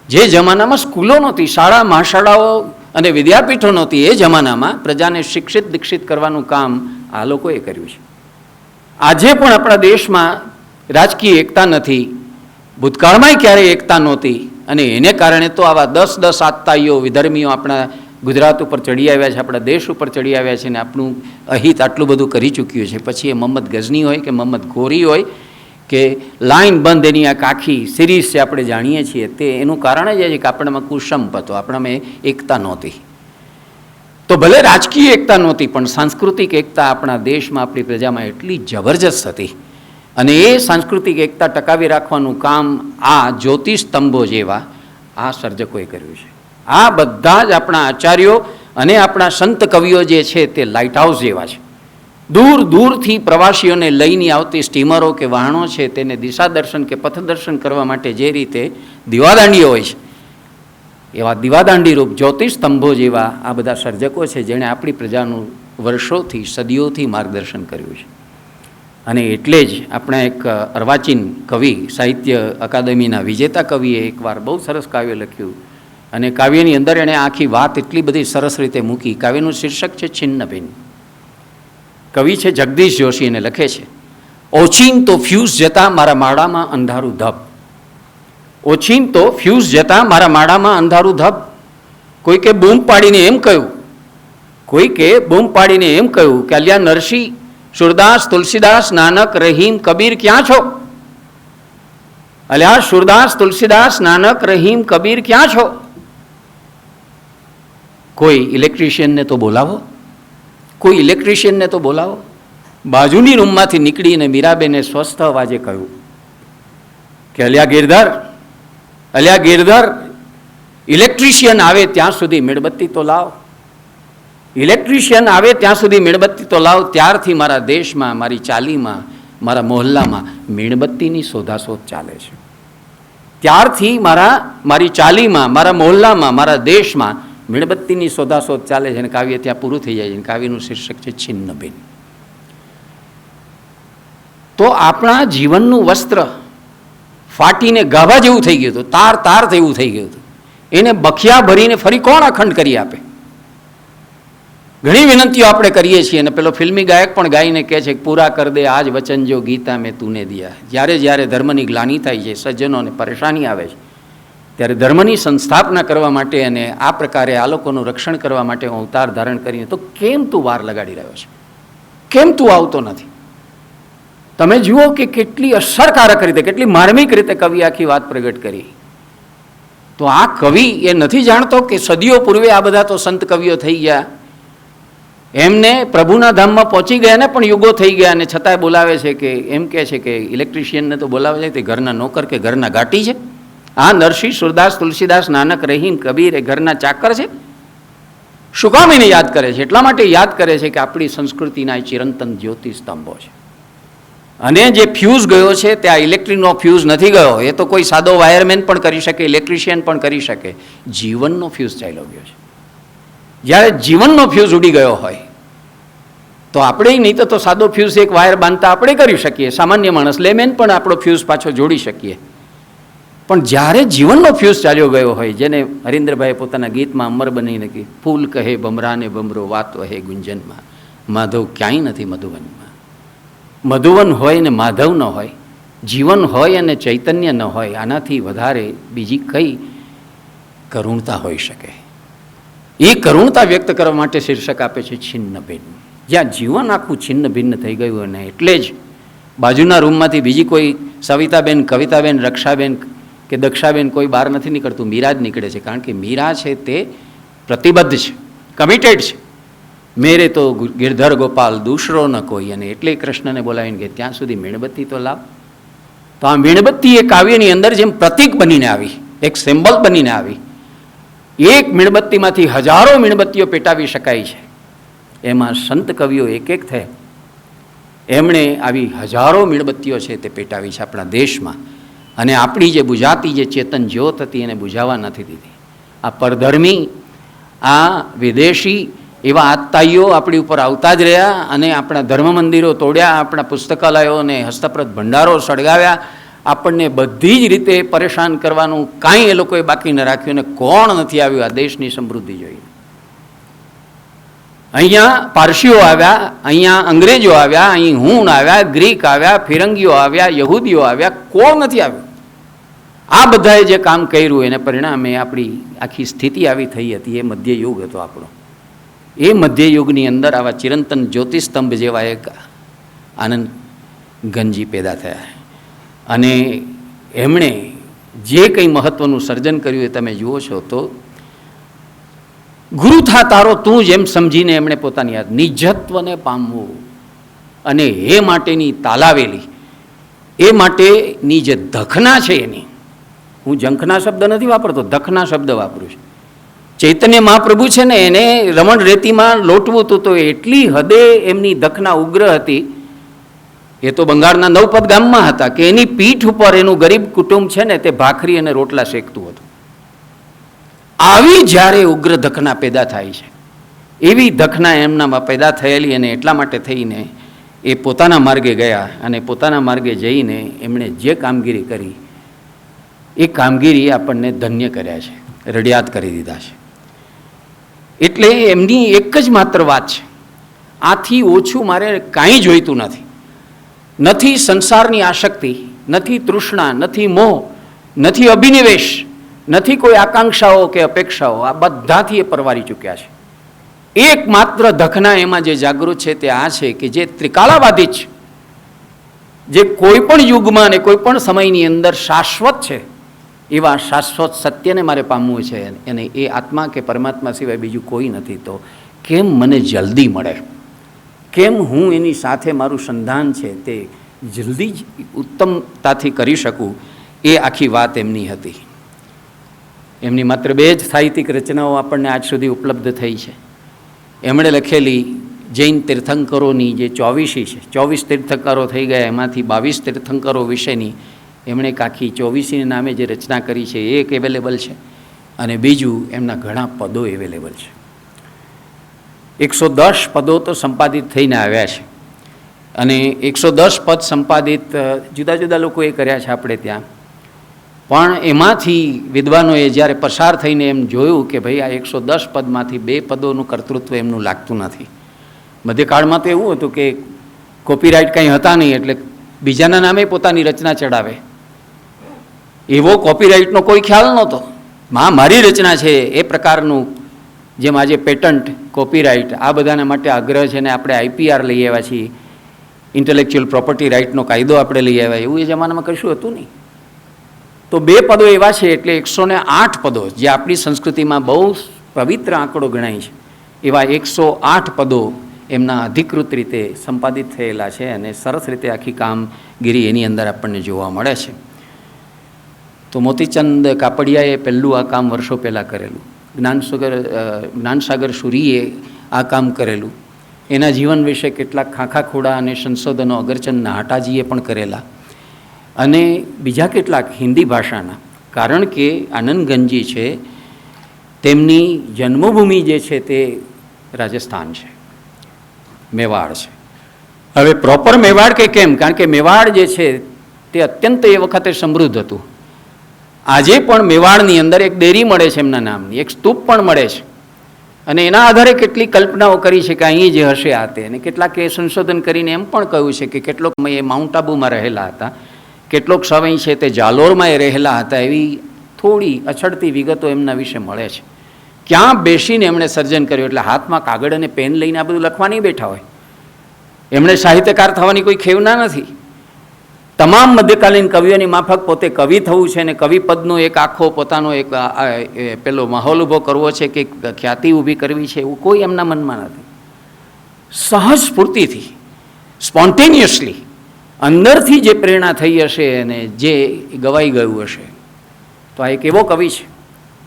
જે જમાનામાં સ્કૂલો નહોતી, શાળા મહાશાળાઓ અને વિદ્યાપીઠો નહોતી, એ જમાનામાં પ્રજાને શિક્ષિત દીક્ષિત કરવાનું કામ આ લોકોએ કર્યું છે. આજે પણ આપણા દેશમાં રાજકીય એકતા નથી, ભૂતકાળમાંય ક્યારેય એકતા નહોતી, અને એને કારણે તો આવા 10 આત્તાઈઓ વિધર્મીઓ આપણા ગુજરાત ઉપર ચડી આવ્યા છે, આપણા દેશ ઉપર ચડી આવ્યા છે, અને આપણું અહિત આટલું બધું કરી ચૂક્યું છે. પછી એ મોહમ્મદ ગઝની હોય કે મોહમ્મદ ઘોરી હોય કે લાઈન બંધ એની આ આખી સિરીઝ છે આપણે જાણીએ છીએ, તે એનું કારણ જ એ છે કે આપણામાં કુસંપ હતો, આપણામાં એકતા નહોતી. તો ભલે રાજકીય એકતા નહોતી, પણ સાંસ્કૃતિક એકતા આપણા દેશમાં, આપણી પ્રજામાં એટલી જબરજસ્ત હતી, અને એ સાંસ્કૃતિક એકતા ટકાવી રાખવાનું કામ આ જ્યોતિસ્તંભો જેવા આ સર્જકોએ કર્યું છે. આ બધા જ આપણા આચાર્યો અને આપણા સંત કવિઓ જે છે તે લાઇટ હાઉસ જેવા છે. દૂર દૂરથી પ્રવાસીઓને લઈને આવતી સ્ટીમરો કે વાહનો છે તેને દિશા દર્શન કે પથદર્શન કરવા માટે જે રીતે દીવાદાંડીઓ હોય છે, એવા દીવાદાંડી રૂપ જ્યોતિસ્તંભો જેવા આ બધા સર્જકો છે જેણે આપણી પ્રજાનું વર્ષોથી સદીઓથી માર્ગદર્શન કર્યું છે. અને એટલે જ આપણા એક અર્વાચીન કવિ, સાહિત્ય અકાદમીના વિજેતા કવિએ એકવાર બહુ સરસ કાવ્ય લખ્યું, અને કાવ્યની અંદર એણે આખી વાત એટલી બધી સરસ રીતે મૂકી. કાવ્યનું શીર્ષક છે છિન્નભિન્ન. કવિ છે જગદીશ જોશી, એને લખે છે, ઓચીન તો ફ્યુઝ જતા મારા માળામાં અંધારું ધબ. ઓચીન તો ફ્યુઝ જતા મારા માળામાં અંધારું ધબ. કોઈકે બૂમ પાડીને એમ કહ્યું, કોઈકે બૂમ પાડીને એમ કહ્યું કે અલ્યા નરસિંહ, સુરદાસ, તુલસીદાસ, નાનક, રહીમ, કબીર ક્યાં છો? અલ્યા સુરદાસ, તુલસીદાસ, નાનક, રહીમ, કબીર ક્યાં છો? કોઈ ઇલેક્ટ્રિશિયનને તો બોલાવો, કોઈ ઇલેક્ટ્રિશિયનને તો બોલાવો. બાજુની રૂમમાંથી નીકળીને મીરાબેને સ્વસ્થ અવાજે કહ્યું કે અલ્યા ગિરધર, અલ્યા ગિરધર, ઇલેક્ટ્રિશિયન આવે ત્યાં સુધી મીણબત્તી તો લાવ. ઇલેક્ટ્રિશિયન આવે ત્યાં સુધી મીણબત્તી તો લાવ. ત્યારથી મારા દેશમાં, મારી ચાલીમાં, મારા મોહલ્લામાં મીણબત્તીની શોધાશોધ ચાલે છે. ત્યારથી મારી ચાલીમાં, મારા મોહલ્લામાં, મારા દેશમાં મીણબત્તીની શોધાશોધ ચાલે છે. અને કાવ્ય ત્યાં પૂરું થઈ જાય છે. કાવ્યનું શીર્ષક છે છિન્નભિન્ન. તો આપણા જીવનનું વસ્ત્ર ફાટીને ગાભા જેવું થઈ ગયું હતું, તાર તાર જેવું થઈ ગયું હતું. એને બખિયા ભરીને ફરી કોણ અખંડ કરી આપે? ઘણી વિનંતીઓ આપણે કરીએ છીએ, અને પેલો ફિલ્મી ગાયક પણ ગાઈને કહે છે કે પૂરા કર દે આજ વચન જો ગીતા મેં તુને દિયા. જ્યારે જ્યારે ધર્મની ગ્લાનિ થાય છે, સજ્જનોને પરેશાની આવે છે, ત્યારે ધર્મની સંસ્થાપના કરવા માટે અને આ પ્રકારે આ લોકોનું રક્ષણ કરવા માટે હું અવતાર ધારણ કરીને, તો કેમ તું વાર લગાડી રહ્યો છે? કેમ તું આવતો નથી? તમે જુઓ કે કેટલી અસરકારક રીતે, કેટલી માર્મિક રીતે કવિ આખી વાત પ્રગટ કરી. તો આ કવિ એ નથી જાણતો કે સદીઓ પૂર્વે આ બધા તો સંત કવિઓ થઈ ગયા, એમને પ્રભુના ધામમાં પહોંચી ગયા ને પણ યુગો થઈ ગયા અને છતાંય બોલાવે છે કે એમ કહે છે કે ઇલેક્ટ્રિશિયનને તો બોલાવે છે તે ઘરના નોકર કે ઘરના ગાટી છે. આ નરસિંહ, સુરદાસ, તુલસીદાસ, નાનક, રહીમ, કબીર એ ઘરના ચાકર છે. શું કામ એને યાદ કરે છે? એટલા માટે યાદ કરે છે કે આપણી સંસ્કૃતિના ચિરંતન જ્યોતિ સ્તંભો છે. અને જે ફ્યુઝ ગયો છે ત્યાં ઇલેક્ટ્રિકનો ફ્યુઝ નથી ગયો. એ તો કોઈ સાદો વાયરમેન પણ કરી શકે, ઇલેક્ટ્રિશિયન પણ કરી શકે. જીવનનો ફ્યુઝ ચાલ્યો ગયો છે. જ્યારે જીવનનો ફ્યુઝ ઉડી ગયો હોય તો આપણે નહીં તો સાદો ફ્યુઝ એક વાયર બાંધતા આપણે કરી શકીએ, સામાન્ય માણસ લેમેન પણ આપણો ફ્યુઝ પાછો જોડી શકીએ. પણ જ્યારે જીવનનો ફ્યુઝ ચાલ્યો ગયો હોય, જેને હરીન્દ્રભાઈ પોતાના ગીતમાં અમર બનીને કે ફૂલ કહે બમરાને બમરો વાત વહે ગુંજનમાં, માધવ ક્યાંય નથી મધુવનમાં. મધુવન હોય ને માધવ ન હોય, જીવન હોય અને ચૈતન્ય ન હોય, આનાથી વધારે બીજી કઈ કરુણતા હોઈ શકે? એ કરુણતા વ્યક્ત કરવા માટે શીર્ષક આપે છે છિન્ન ભિન્ન. જ્યાં જીવન આખું છિન્ન ભિન્ન થઈ ગયું અને એટલે જ બાજુના રૂમમાંથી બીજી કોઈ સવિતાબેન, કવિતાબેન, રક્ષાબેન કે દક્ષાબેન કોઈ બહાર નથી નીકળતું, મીરા જ નીકળે છે. કારણ કે મીરા છે તે પ્રતિબદ્ધ છે, કમિટેડ છે. મેરે તો ગિરધર ગોપાલ દૂસરો ન કોઈ. અને એટલે કૃષ્ણને બોલાવીને કે ત્યાં સુધી મીણબત્તી તો લાવ. તો આ મીણબત્તી એ કાવ્યની અંદર જેમ પ્રતીક બનીને આવી, એક સિમ્બલ બનીને આવી. એક મીણબત્તીમાંથી હજારો મીણબત્તીઓ પેટાવી શકાય છે. એમાં સંત કવિઓ એક એક થયા, એમણે આવી હજારો મીણબત્તીઓ છે તે પેટાવી છે આપણા દેશમાં. અને આપણી જે બુઝાતી જે ચેતન જ્યોત હતી એને બુઝાવા નથી દીધી. આ પરધર્મી, આ વિદેશી એવા આતતાઈઓ આપણી ઉપર આવતા જ રહ્યા અને આપણા ધર્મ મંદિરો તોડ્યા, આપણા પુસ્તકાલયો અને હસ્તપ્રત ભંડારો સળગાવ્યા, આપણને બધી જ રીતે પરેશાન કરવાનું કાંઈ એ લોકોએ બાકી ન રાખ્યું. અને કોણ નથી આવ્યું આ દેશની સમૃદ્ધિ જોઈ? અહીંયા પારસીઓ આવ્યા, અહીંયા અંગ્રેજો આવ્યા, અહીં હૂણ આવ્યા, ગ્રીક આવ્યા, ફિરંગીઓ આવ્યા, યહૂદીઓ આવ્યા, કોણ નથી આવ્યું? આ બધાએ જે કામ કર્યું એને પરિણામે આપણી આખી સ્થિતિ આવી થઈ હતી. એ મધ્યયુગ હતો આપણો. એ મધ્યયુગની અંદર આવા ચિરંતન જ્યોતિસ્તંભ જેવા એક આનંદ ગંજી પેદા થયા. અને એમણે જે કંઈ મહત્ત્વનું સર્જન કર્યું એ તમે જુઓ છો તો ગુરુ થા તારો તું જ એમ સમજીને એમણે પોતાની આ નિજત્વને પામવું અને એ માટેની તાલાવેલી, એ માટેની જે ધખના છે એની, હું જંખના શબ્દ નથી વાપરતો, ધખના શબ્દ વાપરું છું. ચૈતન્ય મહાપ્રભુ છે ને એને રમણ રેતીમાં લોટવું હતું તો એટલી હદે એમની ધખના ઉગ્ર હતી. એ તો બંગાળના નવપદ ગામમાં હતા કે એની પીઠ ઉપર એનું ગરીબ કુટુંબ છે ને તે ભાખરી અને રોટલા શેકતું હતું. આવી જ્યારે ઉગ્ર ધખના પેદા થાય છે, એવી ધખના એમનામાં પેદા થયેલી અને એટલા માટે થઈને એ પોતાના માર્ગે ગયા. અને પોતાના માર્ગે જઈને એમણે જે કામગીરી કરી એ કામગીરી આપણને ધન્ય કર્યા છે, રડિયાત કરી દીધા છે. એટલે એમની એક જ માત્ર વાત છે, આથી ઓછું મારે કાંઈ જોઈતું નથી. નથી સંસારની આસક્તિ, નથી તૃષ્ણા, નથી મોહ, નથી અભિનિવેશ, નથી કોઈ આકાંક્ષાઓ કે અપેક્ષાઓ. આ બધાથી એ પરવારી ચૂક્યા છે. એકમાત્ર ધખના એમાં જે જાગૃત છે તે આ છે કે જે ત્રિકાલાવાદી છે, જે કોઈ પણ યુગમાં અને કોઈ પણ સમયની અંદર શાશ્વત છે, એવા શાશ્વત સત્યને મારે પામવું છે. અને એ આત્મા કે પરમાત્મા સિવાય બીજું કોઈ નથી. તો કેમ મને જલ્દી મળે, કેમ હું એની સાથે મારું સંધાન છે તે જલ્દી જ ઉત્તમતાથી કરી શકું, એ આખી વાત એમની હતી. એમની માત્ર 2 જ સાહિત્યિક રચનાઓ આપણને આજ સુધી ઉપલબ્ધ થઈ છે. એમણે લખેલી જૈન તીર્થંકરોની જે 24 છે, 24 તીર્થંકરો થઈ ગયા, એમાંથી 22 તીર્થંકરો વિશેની એમણે એક આખી 24 નામે જે રચના કરી છે એ એક અવેલેબલ છે. અને બીજું એમના ઘણા પદો અવેલેબલ છે. 110 પદો તો સંપાદિત થઈને આવ્યા છે. અને 110 પદ સંપાદિત જુદા જુદા લોકોએ કર્યા છે આપણે ત્યાં. પણ એમાંથી વિદ્વાનોએ જ્યારે પસાર થઈને એમ જોયું કે ભાઈ આ 110 પદમાંથી 2 પદોનું કર્તૃત્વ એમનું લાગતું નથી. મધ્યકાળમાં તો એવું હતું કે કોપીરાઇટ કંઈ હતા નહીં, એટલે બીજાના નામે પોતાની રચના ચડાવે. એવો કોપીરાઇટનો કોઈ ખ્યાલ નહોતો. મારી રચના છે એ પ્રકારનું, જેમ આજે પેટન્ટ, કોપીરાઇટ આ બધાના માટે આગ્રહ છે ને આપણે આઈપીઆર લઈ આવ્યા છીએ, ઇન્ટેલેક્ચ્યુઅલ પ્રોપર્ટી રાઇટનો કાયદો આપણે લઈ આવ્યા, એવું એ જમાનામાં કશું હતું નહીં. તો 2 પદો એવા છે એટલે 108 પદો જે આપણી સંસ્કૃતિમાં બહુ પવિત્ર આંકડો ગણાય છે, એવા 108 પદો એમના અધિકૃત રીતે સંપાદિત થયેલા છે અને સરસ રીતે આખી કામગીરી એની અંદર આપણને જોવા મળે છે. તો મોતીચંદ કાપડિયાએ પહેલું આ કામ વર્ષો પહેલાં કરેલું, જ્ઞાનસાગર સુરીએ આ કામ કરેલું, એના જીવન વિશે કેટલાક ખાંખાખોડા અને સંશોધનો અગરચંદ નાહટાજીએ પણ કરેલા, અને બીજા કેટલાક હિન્દી ભાષાના. કારણ કે આનંદગંજી છે તેમની જન્મભૂમિ જે છે તે રાજસ્થાન છે, મેવાડ છે. હવે પ્રોપર મેવાડ કે કેમ? કારણ કે મેવાડ જે છે તે અત્યંત એ વખતે સમૃદ્ધ હતું. આજે પણ મેવાડની અંદર એક દેરી મળે છે એમના નામની, એક સ્તૂપ પણ મળે છે, અને એના આધારે કેટલી કલ્પનાઓ કરી છે કે અહીં જે હશે આ તે. અને કેટલાકે સંશોધન કરીને એમ પણ કહ્યું છે કે કેટલોક સમય એ માઉન્ટ આબુમાં રહેલા હતા, કેટલોક સમય છે તે જાલોરમાં એ રહેલા હતા. એવી થોડી અછડતી વિગતો એમના વિશે મળે છે. ક્યાં બેસીને એમણે સર્જન કર્યું, એટલે હાથમાં કાગળ અને પેન લઈને આ બધું લખવા નહીં બેઠા હોય. એમણે સાહિત્યકાર થવાની કોઈ ખેવના નથી. તમામ મધ્યકાલીન કવિઓની માફક પોતે કવિ થવું છે, અને કવિપદનો એક આખો પોતાનો એક પેલો માહોલ ઊભો કરવો છે કે ખ્યાતિ ઊભી કરવી છે, એવું કોઈ એમના મનમાં નથી. સહજ સ્ફૂર્તિથી, સ્પોન્ટેનિયસલી અંદરથી જે પ્રેરણા થઈ હશે અને જે ગવાઈ ગયું હશે. તો આ એક એવો કવિ છે,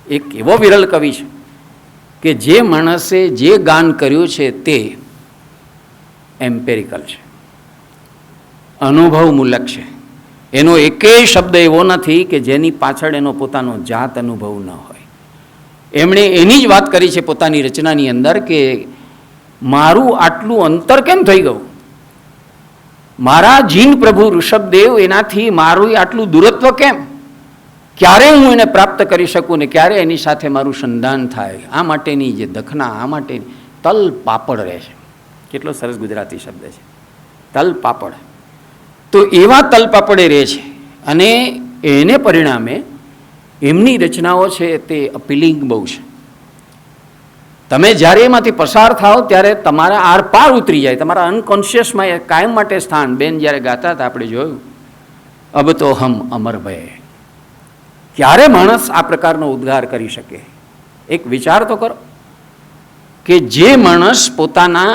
એક એવો વિરલ કવિ છે કે જે માણસે જે ગાન કર્યું છે તે એમ્પેરિકલ છે, અનુભવમૂલક છે. એનો એકેય શબ્દ એવો નથી કે જેની પાછળ એનો પોતાનો જાત અનુભવ ન હોય. એમણે એની જ વાત કરી છે પોતાની રચનાની અંદર કે મારું આટલું અંતર કેમ થઈ ગયું, મારા જીન પ્રભુ ઋષભદેવ એનાથી મારું આટલું દૂરત્વ કેમ, ક્યારે હું એને પ્રાપ્ત કરી શકું ને ક્યારે એની સાથે મારું સંધાન થાય. આ માટેની જે દખના, આ માટેની તલ પાપડ રહે છે. કેટલો સરસ ગુજરાતી શબ્દ છે, તલ પાપડ. તો એવા તલપાપડે રહે છે, અને એને પરિણામે એમની રચનાઓ છે તે અપીલિંગ બહુ છે. તમે જ્યારે એમાંથી પસાર થાઓ ત્યારે તમારા આરપાર ઉતરી જાય, તમારા અનકોન્શિયસમાં એ કાયમ માટે સ્થાન. બેન જ્યારે ગાતા હતા આપણે જોયું, અબ તો હમ અમર ભય. ક્યારે માણસ આ પ્રકારનો ઉદ્ગાર કરી શકે? એક વિચાર તો કરો કે જે માણસ પોતાના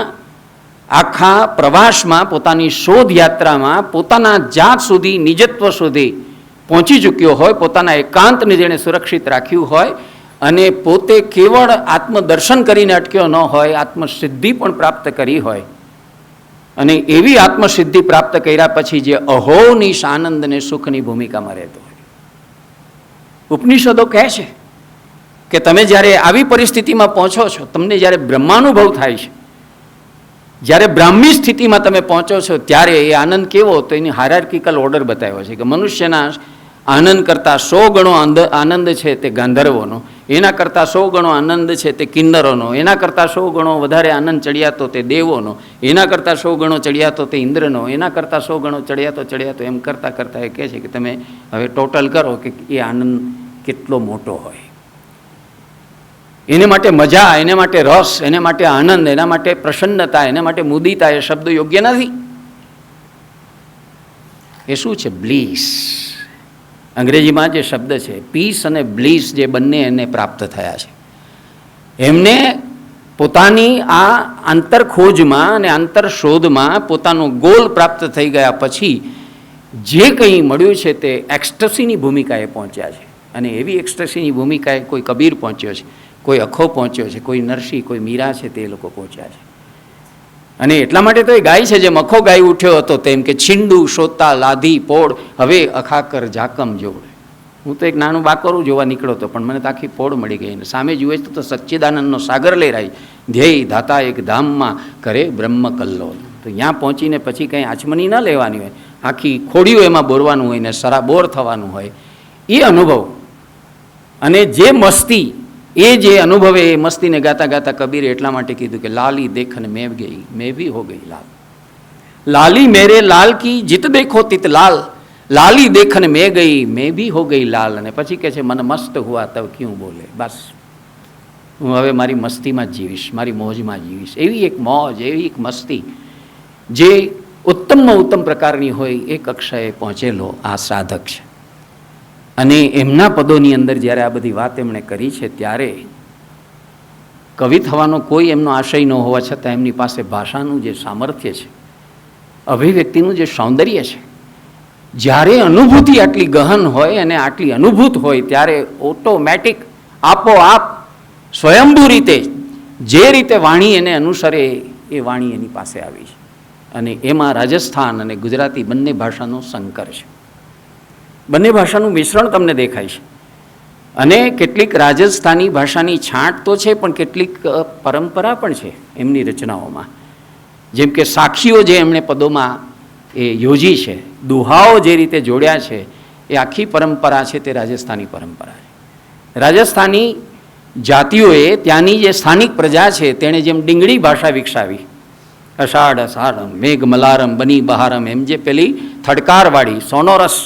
આખા પ્રવાસમાં, પોતાની શોધ યાત્રામાં પોતાના જાત સુધી, નિજત્વ સુધી પહોંચી ચૂક્યો હોય, પોતાના એકાંતને જેણે સુરક્ષિત રાખ્યું હોય, અને પોતે કેવળ આત્મદર્શન કરીને અટક્યો ન હોય, આત્મસિદ્ધિ પણ પ્રાપ્ત કરી હોય, અને એવી આત્મસિદ્ધિ પ્રાપ્ત કર્યા પછી જે અહોનિશ આનંદ અને સુખની ભૂમિકામાં રહેતો હોય. ઉપનિષદો કહે છે કે તમે જ્યારે આવી પરિસ્થિતિમાં પહોંચો છો, તમને જ્યારે બ્રહ્માનુભવ થાય છે, જ્યારે બ્રાહ્મી સ્થિતિમાં તમે પહોંચો છો, ત્યારે એ આનંદ કેવો, તો એની હાયરાર્કિકલ ઓર્ડર બતાવ્યો છે કે મનુષ્યના આનંદ કરતાં 100 ગણો આનંદ છે તે ગાંધર્વોનો, એના કરતાં 100 ગણો આનંદ છે તે કિન્નરોનો, એના કરતાં 100 ગણો વધારે આનંદ ચડિયાતો તે દેવોનો, એના કરતાં 100 ગણો ચડિયાતો તે ઇન્દ્રનો, એના કરતાં 100 ગણો ચડિયાતો એમ કરતાં કરતાં એ કહે છે કે તમે હવે ટોટલ કરો કે એ આનંદ કેટલો મોટો હોય. એને માટે મજા, એને માટે રસ, એને માટે આનંદ, એના માટે પ્રસન્નતા, એના માટે મુદિતા એ શબ્દ યોગ્ય નથી. એ શું છે? બ્લીસ. અંગ્રેજીમાં જે શબ્દ છે પીસ અને બ્લીસ, જે બંને એને પ્રાપ્ત થયા છે. એમને પોતાની આ આંતરખોજમાં અને આંતરશોધમાં પોતાનો ગોલ પ્રાપ્ત થઈ ગયા પછી જે કંઈ મળ્યું છે તે એક્સ્ટસીની ભૂમિકાએ પહોંચ્યા છે. અને એવી એક્સ્ટસીની ભૂમિકાએ કોઈ કબીર પહોંચ્યો છે, કોઈ અખો પહોંચ્યો છે, કોઈ નરસિંહ, કોઈ મીરા છે, તે લોકો પહોંચ્યા છે. અને એટલા માટે તો એ ગાય છે, જેમ અખો ગાય ઉઠ્યો હતો તેમ કે છીંડું શોતા લાધી પોળ, હવે અખાકર ઝાકમ જોડે. હું તો એક નાનું બાકોરું જોવા નીકળ્યો હતો, પણ મને તો આખી પોળ મળી ગઈ. અને સામે જુએ તો સચ્ચિદાનંદનો સાગર લહેરાય, ધ્યેય ધાતા એક ધામમાં કરે બ્રહ્મ કલ્લોલ. તો ત્યાં પહોંચીને પછી કંઈ આચમની ન લેવાની હોય, આખી ખોડિયું એમાં બોરવાનું હોય ને સરાબોર થવાનું હોય. એ અનુભવ અને જે મસ્તી, એ જે અનુભવે, એ મસ્તીને ગાતા ગાતા કબીરે એટલા માટે કીધું કે લાલી દેખન મેં ગઈ, મેં ભી હો ગઈ લાલ. લાલી મેરે લાલ કી જીત દેખો તિત લાલ, લાલી દેખન મેં ગઈ, મેં ભી હો ગઈ લાલ. અને પછી કહે છે મન મસ્ત હુઆ તબ ક્યું બોલે. બસ હું હવે મારી મસ્તીમાં જ જીવીશ, મારી મોજમાં જીવીશ. એવી એક મોજ, એવી એક મસ્તી જે ઉત્તમમાં ઉત્તમ પ્રકારની હોય, એ કક્ષાએ પહોંચેલો આ સાધક છે. અને એમના પદોની અંદર જ્યારે આ બધી વાત એમણે કરી છે, ત્યારે કવિ થવાનો કોઈ એમનો આશય ન હોવા છતાં એમની પાસે ભાષાનું જે સામર્થ્ય છે, અભિવ્યક્તિનું જે સૌંદર્ય છે, જ્યારે અનુભૂતિ આટલી ગહન હોય અને આટલી અનુભૂત હોય ત્યારે ઓટોમેટિક આપોઆપ સ્વયંભૂ રીતે જે રીતે વાણી એને અનુસરે એ વાણી એની પાસે આવી છે. અને એમાં રાજસ્થાન અને ગુજરાતી બંને ભાષાનો સંકર છે. બંને ભાષાનું મિશ્રણ તમને દેખાય છે. અને કેટલીક રાજસ્થાની ભાષાની છાંટ તો છે, પણ કેટલીક પરંપરા પણ છે એમની રચનાઓમાં. જેમ કે સાખીઓ જે એમણે પદોમાં એ યોજી છે, દુહાઓ જે રીતે જોડ્યા છે, એ આખી પરંપરા છે તે રાજસ્થાની પરંપરા છે. રાજસ્થાની જાતિઓએ ત્યાંની જે સ્થાનિક પ્રજા છે તેણે જેમ ડીંગડી ભાષા વિકસાવી, અષાઢ અષાઢમ મેઘ મલારમ બની બહારમ, એમ જે પેલી થડકારવાળી સોનોરસ,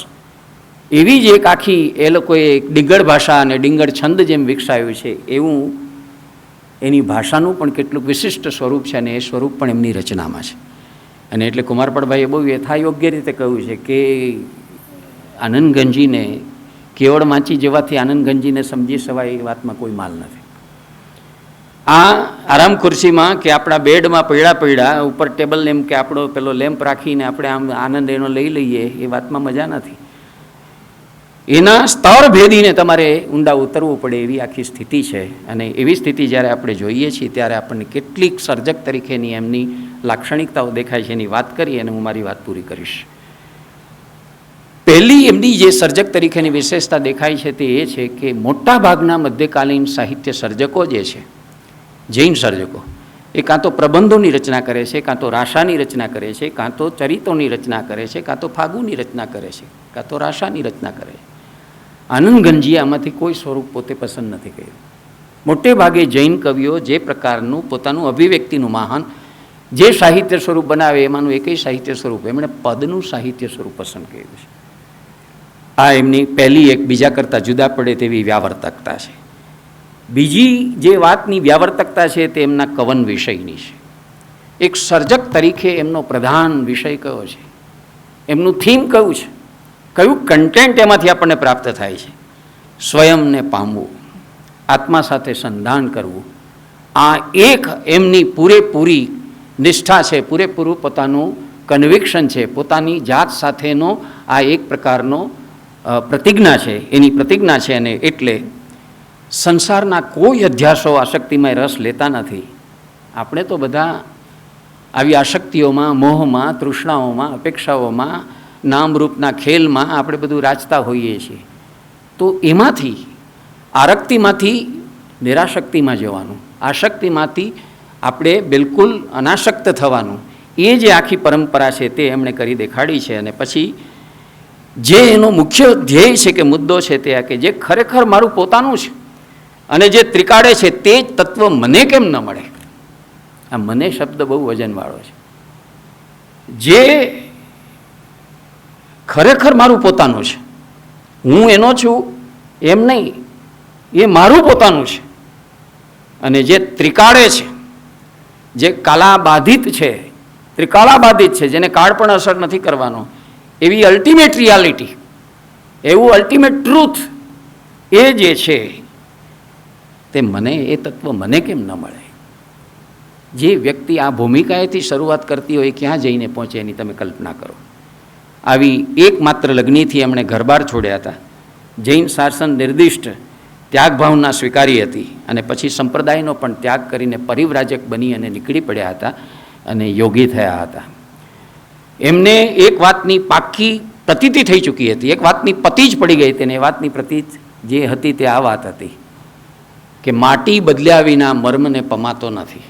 એવી જ એક આખી એ લોકોએ ડીંગડ ભાષા અને ડીંગડ છંદ જેમ વિકસાવ્યું છે, એવું એની ભાષાનું પણ કેટલુંક વિશિષ્ટ સ્વરૂપ છે અને એ સ્વરૂપ પણ એમની રચનામાં છે. અને એટલે કુમારપડભાઈએ બહુ યથાયોગ્ય રીતે કહ્યું છે કે આનંદગંજીને કેવળ વાંચી જવાથી આનંદગંજીને સમજી સવાય એ વાતમાં કોઈ માલ નથી. આ આરામ ખુરશીમાં કે આપણા બેડમાં પડ્યા ઉપર ટેબલ લેમ્પ કે આપણો પેલો લેમ્પ રાખીને આપણે આમ આનંદ એનો લઈ લઈએ એ વાતમાં મજા નથી. એના સ્તર ભેદીને તમારે ઊંડા ઉતરવું પડે એવી આખી સ્થિતિ છે. અને એવી સ્થિતિ જ્યારે આપણે જોઈએ છીએ ત્યારે આપણને કેટલીક સર્જક તરીકેની એમની લાક્ષણિકતાઓ દેખાય છે. એની વાત કરી અને હું મારી વાત પૂરી કરીશ. પહેલી એમની જે સર્જક તરીકેની વિશેષતા દેખાય છે તે એ છે કે મોટા ભાગના મધ્યકાલીન સાહિત્ય સર્જકો જે છે, જૈન સર્જકો, એ કાં તો પ્રબંધોની રચના કરે છે, કાં તો રાશાની રચના કરે છે, કાં તો ચરિતોની રચના કરે છે, કાં તો ફાગુની રચના કરે છે, કાં તો રાશાની રચના કરે છે. આનંદગંજીએ આમાંથી કોઈ સ્વરૂપ પોતે પસંદ નથી કર્યું. મોટે ભાગે જૈન કવિઓ જે પ્રકારનું પોતાનું અભિવ્યક્તિનું મહાન જે સાહિત્ય સ્વરૂપ બનાવે એમાંનું એકય સાહિત્ય સ્વરૂપ એમણે પદનું સાહિત્ય સ્વરૂપ પસંદ કર્યું છે. આ એમની પહેલી એક બીજા કરતાં જુદા પડે તેવી વ્યાવર્તકતા છે. બીજી જે વાતની વ્યાવર્તકતા છે તે એમના કવન વિષયની છે. એક સર્જક તરીકે એમનો પ્રધાન વિષય કયો છે, એમનું થીમ કયું છે, કયું કન્ટેન્ટ એમાંથી આપણને પ્રાપ્ત થાય છે. સ્વયંને પામવું, આત્મા સાથે સંધાન કરવું, આ એક એમની પૂરેપૂરી નિષ્ઠા છે, પૂરેપૂરું પોતાનું કન્વિક્શન છે, પોતાની જાત સાથેનો આ એક પ્રકારનો પ્રતિજ્ઞા છે, એની પ્રતિજ્ઞા છે. અને એટલે સંસારના કોઈ અધ્યાસો આસક્તિમાં રસ લેતા નથી. આપણે તો બધા આવી આસક્તિઓમાં, મોહમાં, તૃષ્ણાઓમાં, અપેક્ષાઓમાં, નામરૂપના ખેલમાં આપણે બધું રાચતા હોઈએ છીએ. તો એમાંથી આરક્તિમાંથી નિરાશક્તિમાં જવાનું, આસક્તિમાંથી આપણે બિલકુલ અનાસક્ત થવાનું, એ જે આખી પરંપરા છે તે એમણે કરી દેખાડી છે. અને પછી જે એનો મુખ્ય ધ્યેય છે કે મુદ્દો છે તે આ કે જે ખરેખર મારું પોતાનું છે અને જે ત્રિકાળે છે તે જ તત્વ મને કેમ ન મળે. આ મને શબ્દ બહુ વજનવાળો છે. જે ખરેખર મારું પોતાનું છે, હું એનો છું એમ નહીં, એ મારું પોતાનું છે. અને જે ત્રિકાળે છે, જે કાલાબાધિત છે, ત્રિકાળાબાધિત છે, જેને કાળ પણ અસર નથી કરવાનો, એવી અલ્ટિમેટ રિયાલિટી, એવું અલ્ટિમેટ ટ્રુથ એ જે છે તે મને, એ તત્વ મને કેમ ન મળે. જે વ્યક્તિ આ ભૂમિકાએથી શરૂઆત કરતી હોય ક્યાં જઈને પહોંચે એની તમે કલ્પના કરો. આવી એકમાત્ર લગ્નીથી એમણે ઘરબાર છોડ્યા હતા. જૈન શાસન નિર્દિષ્ટ ત્યાગ ભાવના સ્વીકારી હતી અને પછી સંપ્રદાયનો પણ ત્યાગ કરીને પરિવ્રાજક બની અને નીકળી પડ્યા હતા અને યોગી થયા હતા. એમને એક વાતની પાક્કી પ્રતીતિ થઈ ચૂકી હતી, એક વાતની પતિ જ પડી ગઈ હતી. અને એ વાતની પ્રતીત જે હતી તે આ વાત હતી કે માટી બદલ્યા વિના મર્મને પમાતો નથી.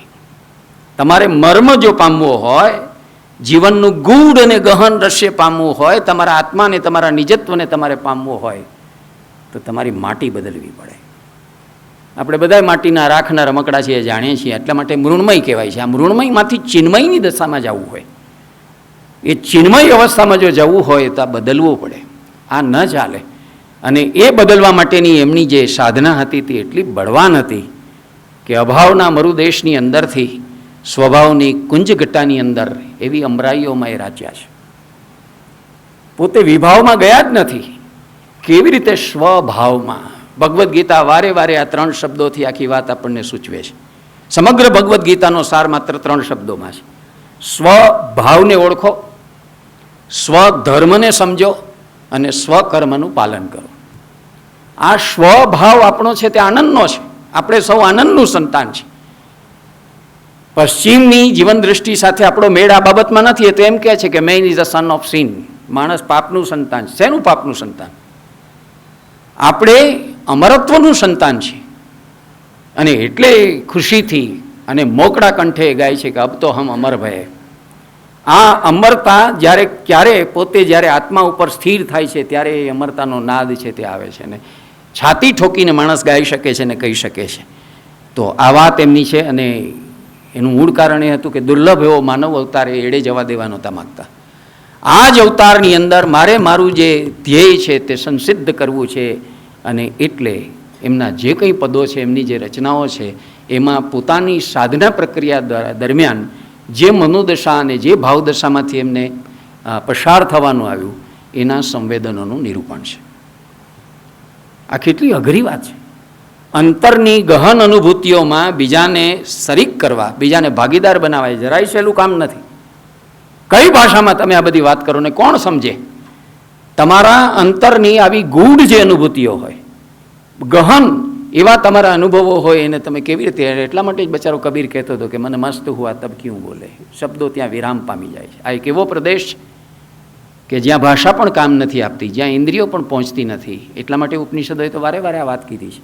તમારે મર્મ જો પામવો હોય, જીવનનું ગૂઢ અને ગહન રહસ્ય પામવું હોય, તમારા આત્માને, તમારા નિજત્વને તમારે પામવું હોય તો તમારી માટી બદલવી પડે. આપણે બધા માટીના રાખના રમકડા છીએ, જાણીએ છીએ, એટલા માટે મૃણમય કહેવાય છે. આ મૃણમયમાંથી ચિન્મયની દશામાં જવું હોય, એ ચિન્મય અવસ્થામાં જો જવું હોય તો આ બદલવું પડે. આ ન ચાલે. અને એ બદલવા માટેની એમની જે સાધના હતી તે એટલી બળવાન હતી કે અભાવના મરુદેશની અંદરથી સ્વભાવની કુંજગટ્ટાની અંદર એવી અમરાઈઓમાં એ રાચ્યા છે. પોતે વિભાવમાં ગયા જ નથી. કેવી રીતે સ્વભાવમાં. ભગવદ્ ગીતા વારે વારે આ 3 શબ્દોથી આખી વાત આપણને સૂચવે છે. સમગ્ર ભગવદ્ ગીતાનો સાર માત્ર 3 શબ્દોમાં છે. સ્વભાવને ઓળખો, સ્વધર્મને સમજો અને સ્વકર્મનું પાલન કરો. આ સ્વભાવ આપણો છે તે આનંદનો છે. આપણે સૌ આનંદનું સંતાન છે. પશ્ચિમની જીવન દ્રષ્ટિ સાથે આપણો મેળ આ બાબતમાં નથી. એ તો એમ કહે છે કે man is the son of sin. માણસ પાપનું સંતાન છે. શેનું પાપનું સંતાન? આપણે અમરત્વનું સંતાન છે. અને એટલે ખુશીથી અને મોકળા કંઠે ગાય છે કે અબ તો હમ અમર ભય. આ અમરતા ક્યારે પોતે જ્યારે આત્મા ઉપર સ્થિર થાય છે ત્યારે એ અમરતાનો નાદ છે તે આવે છે. ને છાતી ઠોકીને માણસ ગાઈ શકે છે ને કહી શકે છે. તો આ વાત એમની છે. અને એનું મૂળ કારણ એ હતું કે દુર્લભ એવો માનવ અવતાર એ એડે જવા દેવા નહોતા માગતા. આ જ અવતારની અંદર મારું જે ધ્યેય છે તે સંસિદ્ધ કરવું છે. અને એટલે એમના જે કંઈ પદો છે, એમની જે રચનાઓ છે, એમાં પોતાની સાધના પ્રક્રિયા દરમિયાન જે મનોદશા અને જે ભાવદશામાંથી એમને પસાર થવાનું આવ્યું એના સંવેદનોનું નિરૂપણ છે. આ કેટલી અઘરી વાત છે. અંતરની ગહન અનુભૂતિઓમાં બીજાને શરીક કરવા, બીજાને ભાગીદાર બનાવવા એ જરાય સહેલું કામ નથી. કઈ ભાષામાં તમે આ બધી વાત કરો ને કોણ સમજે? તમારા અંતરની આવી ગૂઢ જે અનુભૂતિઓ હોય, ગહન એવા તમારા અનુભવો હોય, એને તમે કેવી રીતે? એટલા માટે જ બચારો કબીર કહેતો હતો કે મને મસ્ત હુઆ તબ ક્યું બોલે. શબ્દો ત્યાં વિરામ પામી જાય છે. આ એક એવો પ્રદેશ કે જ્યાં ભાષા પણ કામ નથી આપતી, જ્યાં ઇન્દ્રિયો પણ પહોંચતી નથી. એટલા માટે ઉપનિષદોએ તો વારે વારે આ વાત કીધી છે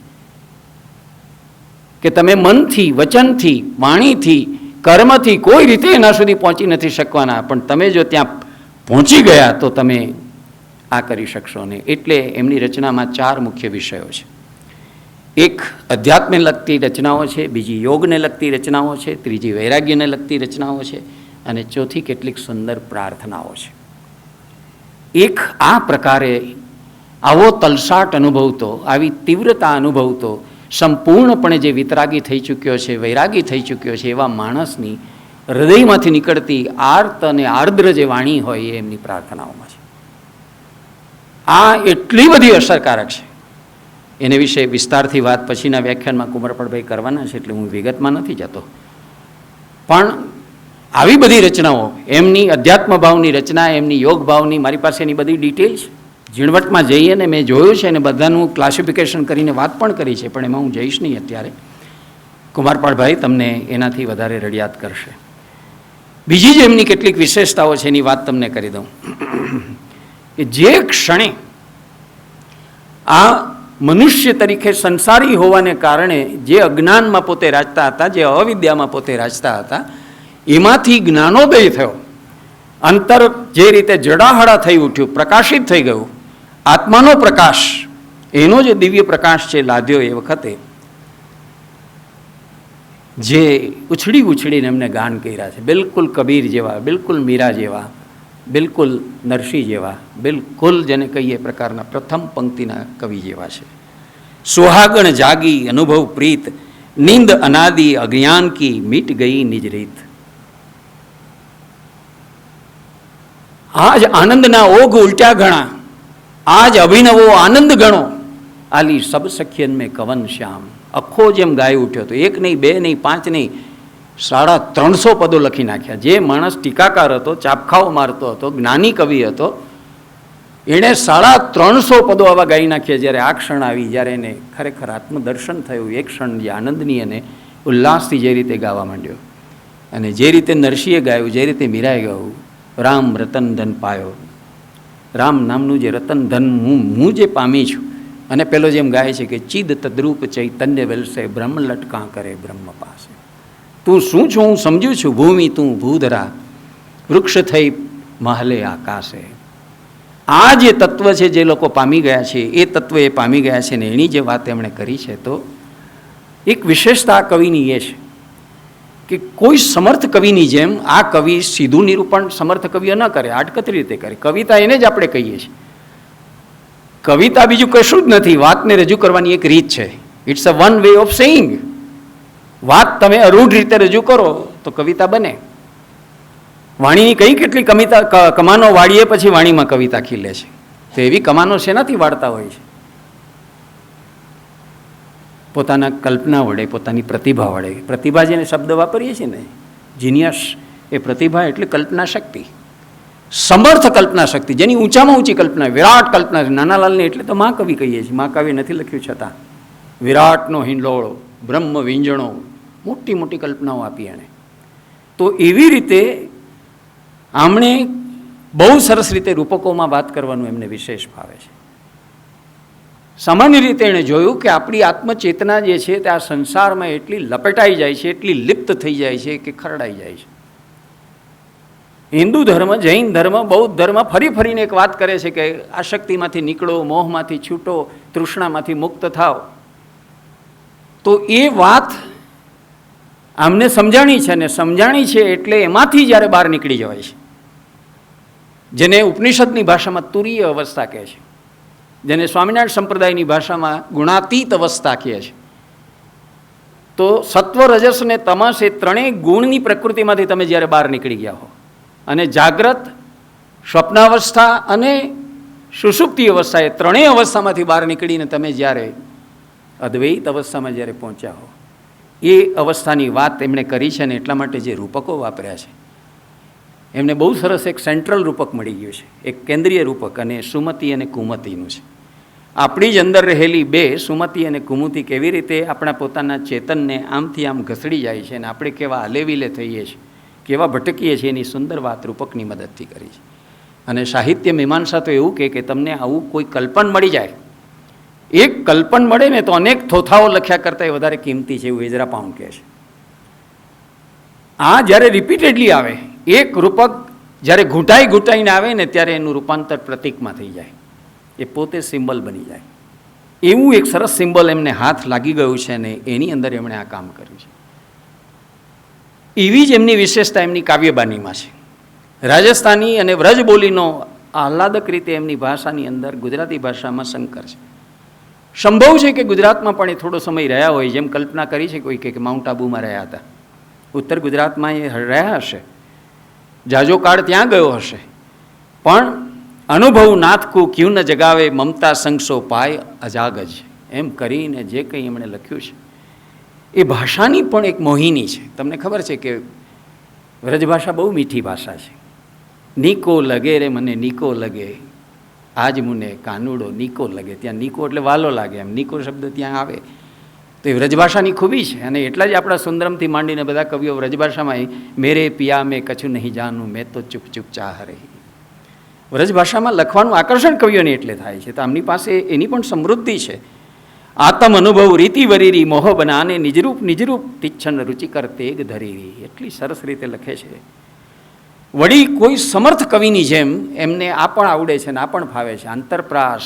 કે તમે મનથી, વચનથી, વાણીથી, કર્મથી કોઈ રીતે એના સુધી પહોંચી નથી શકવાના. પણ તમે જો ત્યાં પહોંચી ગયા તો તમે આ કરી શકશો ને. એટલે એમની રચનામાં 4 મુખ્ય વિષયો છે. એક અધ્યાત્મને લગતી રચનાઓ છે, બીજી યોગને લગતી રચનાઓ છે, ત્રીજી વૈરાગ્યને લગતી રચનાઓ છે, અને ચોથી કેટલીક સુંદર પ્રાર્થનાઓ છે. એક આ પ્રકારે આવો તલસાટ અનુભવતો, આવી તીવ્રતા અનુભવતો, સંપૂર્ણપણે જે વિતરાગી થઈ ચૂક્યો છે, વૈરાગી થઈ ચૂક્યો છે, એવા માણસની હૃદયમાંથી નીકળતી આર્ત અને આર્દ્ર જે વાણી હોય એ એમની પ્રાર્થનાઓમાં છે. આ એટલી બધી અસરકારક છે. એને વિશે વિસ્તારથી વાત પછીના વ્યાખ્યાનમાં કુંવરપળભાઈ કરવાના છે, એટલે હું વિગતમાં નથી જતો. પણ આવી બધી રચનાઓ, એમની અધ્યાત્મ ભાવની રચના, એમની યોગ ભાવની, મારી પાસે એની બધી ડિટેલ્સ ઝીણવટમાં જઈએ ને મેં જોયું છે અને બધાનું ક્લાસિફિકેશન કરીને વાત પણ કરી છે. પણ એમાં હું જઈશ નહીં અત્યારે. કુંવરપાળભાઈ તમને એનાથી વધારે રડિયાત કરશે. બીજી જે એમની કેટલીક વિશેષતાઓ છે એની વાત તમને કરી દઉં કે જે ક્ષણે આ મનુષ્ય તરીકે સંસારી હોવાને કારણે જે અજ્ઞાનમાં પોતે રાજતા હતા, જે અવિદ્યામાં પોતે રાજતા હતા, એમાંથી જ્ઞાનોદય થયો, અંતર જે રીતે જડાહડા થઈ ઉઠ્યું, પ્રકાશિત થઈ ગયું, આત્માનો પ્રકાશ, એનો જે દિવ્ય પ્રકાશ છે લાદ્યો એ વખતે જે ઉછળી ઉછળીને એમને ગાન કર્યા છે, બિલકુલ કબીર જેવા, બિલકુલ મીરા જેવા, બિલકુલ નરસિંહ જેવા, બિલકુલ જેને કહીએ પ્રકારના પ્રથમ પંક્તિના કવિ જેવા છે. સુહાગણ જાગી અનુભવ પ્રીત, નીંદ અનાદિ અજ્ઞાન કી મીટ ગઈ નિજ રીત. આજ આનંદના ઓઘ ઉલટ્યા ઘણા, આજ અભિનવો આનંદ ગણો, આલી સબ સખ્યન મેં કવન શ્યામ. આખો જેમ ગાય ઉઠ્યો હતો. 1 નહીં, 2 નહીં, 5 નહીં, 350 પદો લખી નાખ્યા. જે માણસ ટીકાકાર હતો, ચાપખાઓ મારતો હતો, જ્ઞાની કવિ હતો, એણે 350 પદો આવા ગાઈ નાખ્યા. જ્યારે આ ક્ષણ આવી, જ્યારે એને ખરેખર આત્મદર્શન થયું, એ ક્ષણ જે આનંદની અને ઉલ્લાસથી જે રીતે ગાવા માંડ્યો, અને જે રીતે નરસિંહે ગાયું, જે રીતે મીરાએ ગાયું, રામ રતન ધન પાયો, રામ નામનું જે રતન ધન હું જે પામી છું. અને પેલો જેમ ગાય છે કે ચિદ તદ્રૂપ ચૈતન્ય વેલસે બ્રહ્મ લટકા કરે બ્રહ્મ પાસે. તું શું છું હું સમજું છું, ભૂમિ તું ભૂધરા, વૃક્ષ થઈ મહલે આકાશે. આ જે તત્વ છે જે લોકો પામી ગયા છે, એ તત્વ એ પામી ગયા છે. ને એની જે વાત એમણે કરી છે, તો એક વિશેષતા આ કવિની એ છે કે કોઈ સમર્થ કવિની જેમ આ કવિ સીધું નિરૂપણ સમર્થ કવિઓ ન કરે, આટકતરી રીતે કરે. કવિતા એને જ આપણે કહીએ છીએ. કવિતા બીજું કશું જ નથી, વાતને રજૂ કરવાની એક રીત છે. It's a one way of saying. વાત તમે અરૂઢ રીતે રજૂ કરો તો કવિતા બને. વાણીની કઈ કેટલી કમાનો વાળીએ પછી વાણીમાં કવિતા ખીલે છે. તો એવી કમાનો શેનાથી વાળતા હોય છે? પોતાના કલ્પના વડે, પોતાની પ્રતિભા વડે, પ્રતિભા જેને શબ્દ વાપરીએ છીએ ને, જીનિયસ, એ પ્રતિભા એટલે કલ્પના શક્તિ, સમર્થ કલ્પના શક્તિ, જેની ઊંચામાં ઊંચી કલ્પના, વિરાટ કલ્પના. નાનાલાલને એટલે તો મહાકવિ કહીએ છીએ. મહાકવિ નથી લખ્યું છતાં વિરાટનો હિંડોળો, બ્રહ્મ વિંજણો, મોટી મોટી કલ્પનાઓ આપી એણે. તો એવી રીતે આમણે બહુ સરસ રીતે રૂપકોમાં વાત કરવાનું એમને વિશેષ ભાવે છે. સામાન્ય રીતે એણે જોયું કે આપણી આત્મચેતના જે છે તે આ સંસારમાં એટલી લપેટાઈ જાય છે, એટલી લિપ્ત થઈ જાય છે કે ખરડાઈ જાય છે. હિન્દુ ધર્મ, જૈન ધર્મ, બૌદ્ધ ધર્મ ફરી ફરીને એક વાત કરે છે કે આસક્તિમાંથી નીકળો, મોહમાંથી છૂટો, તૃષ્ણામાંથી મુક્ત થાવ. તો એ વાત આમને સમજાણી છે, ને સમજાણી છે એટલે એમાંથી જ્યારે બહાર નીકળી જવાય છે, જેને ઉપનિષદની ભાષામાં તુરીય અવસ્થા કહે છે, જેને સ્વામિનારાયણ સંપ્રદાયની ભાષામાં ગુણાતીત અવસ્થા કહે છે. તો સત્વ, રજસ ને તમસ એ ત્રણેય ગુણની પ્રકૃતિમાંથી તમે જ્યારે બહાર નીકળી ગયા હો અને જાગ્રત, સ્વપ્નાવસ્થા અને સુષુપ્તિ અવસ્થા, એ ત્રણેય અવસ્થામાંથી બહાર નીકળીને તમે જ્યારે અદ્વૈત અવસ્થામાં જ્યારે પહોંચ્યા હો, એ અવસ્થાની વાત એમણે કરી છે. ને એટલા માટે જે રૂપકો વાપર્યા છે એમને બહુ સરસ એક સેન્ટ્રલ રૂપક મળી ગયું છે, એક કેન્દ્રીય રૂપક, અને સુમતિ અને કુમતિનું છે. આપણી જ અંદર રહેલી બે સુમતિ અને કુમતિ કેવી રીતે આપણા પોતાના ચેતનને આમથી આમ ઘસડી જાય છે અને આપણે કેવા હલેવિલે થઈએ છીએ, કેવા ભટકીએ છીએ, એની સુંદર વાત રૂપકની મદદથી કરી છે. અને સાહિત્ય મીમાંસા તો એવું કે તમને આવું કોઈ કલ્પન મળી જાય, એક કલ્પન મળે ને તો અનેક થોથાઓ લખ્યા કરતાં એ વધારે કિંમતી છે, એવું એઝરા પાઉન્ડ કહે છે. આ જ્યારે રિપીટેડલી આવે, એક રૂપક જ્યારે ઘૂંટાઈને આવે ને ત્યારે એનું રૂપાંતર પ્રતીકમાં થઈ જાય, એ પોતે સિમ્બલ બની જાય. એવું એક સરસ સિમ્બલ એમને હાથ લાગી ગયું છે ને એની અંદર એમણે આ કામ કર્યું છે. એવી જ એમની વિશેષતા એમની કાવ્યબાનીમાં છે. રાજસ્થાની અને વ્રજ બોલીનો આહલાદક રીતે એમની ભાષાની અંદર ગુજરાતી ભાષામાં સંકર છે. સંભવ છે કે ગુજરાતમાં પણ એ થોડો સમય રહ્યા હોય, જેમ કલ્પના કરી છે કોઈ કે માઉન્ટ આબુમાં રહ્યા હતા, ઉત્તર ગુજરાતમાં એ રહ્યા હશે, જાજો કાળ ત્યાં ગયો હશે. પણ અનુભવ નાથકું ક્યું ન જગાવે, મમતા સંગસો પાય અજાગજ, એમ કરીને જે કંઈ એમણે લખ્યું છે એ ભાષાની પણ એક મોહિની છે. તમને ખબર છે કે વ્રજભાષા બહુ મીઠી ભાષા છે. નીકો લગે રે મને નીકો લગે, આજ મુને કાનુડો નીકો લગે. ત્યાં નીકો એટલે વાલો લાગે, એમ નીકો શબ્દ ત્યાં આવે. તો એ વ્રજભાષાની ખૂબી છે. અને એટલા જ આપણા સુંદરમથી માંડીને બધા કવિઓ વ્રજભાષામાં મેરે પિયા મેં કછું નહીં જાનું, મેં તો ચૂપ ચૂપ ચાહ રહી. વ્રજભાષામાં લખવાનું આકર્ષણ કવિઓને એટલે થાય છે. તો આમની પાસે એની પણ સમૃદ્ધિ છે. આત્મ અનુભવ રીતિ વરીરી મોહ બનાને નિજરૂપ તિચ્છન રુચિકર તેગ ધરીરી, એટલી સરસ રીતે લખે છે. વળી કોઈ સમર્થ કવિની જેમ એમને આ પણ આવડે છે ને આ પણ ફાવે છે. આંતરપ્રાસ,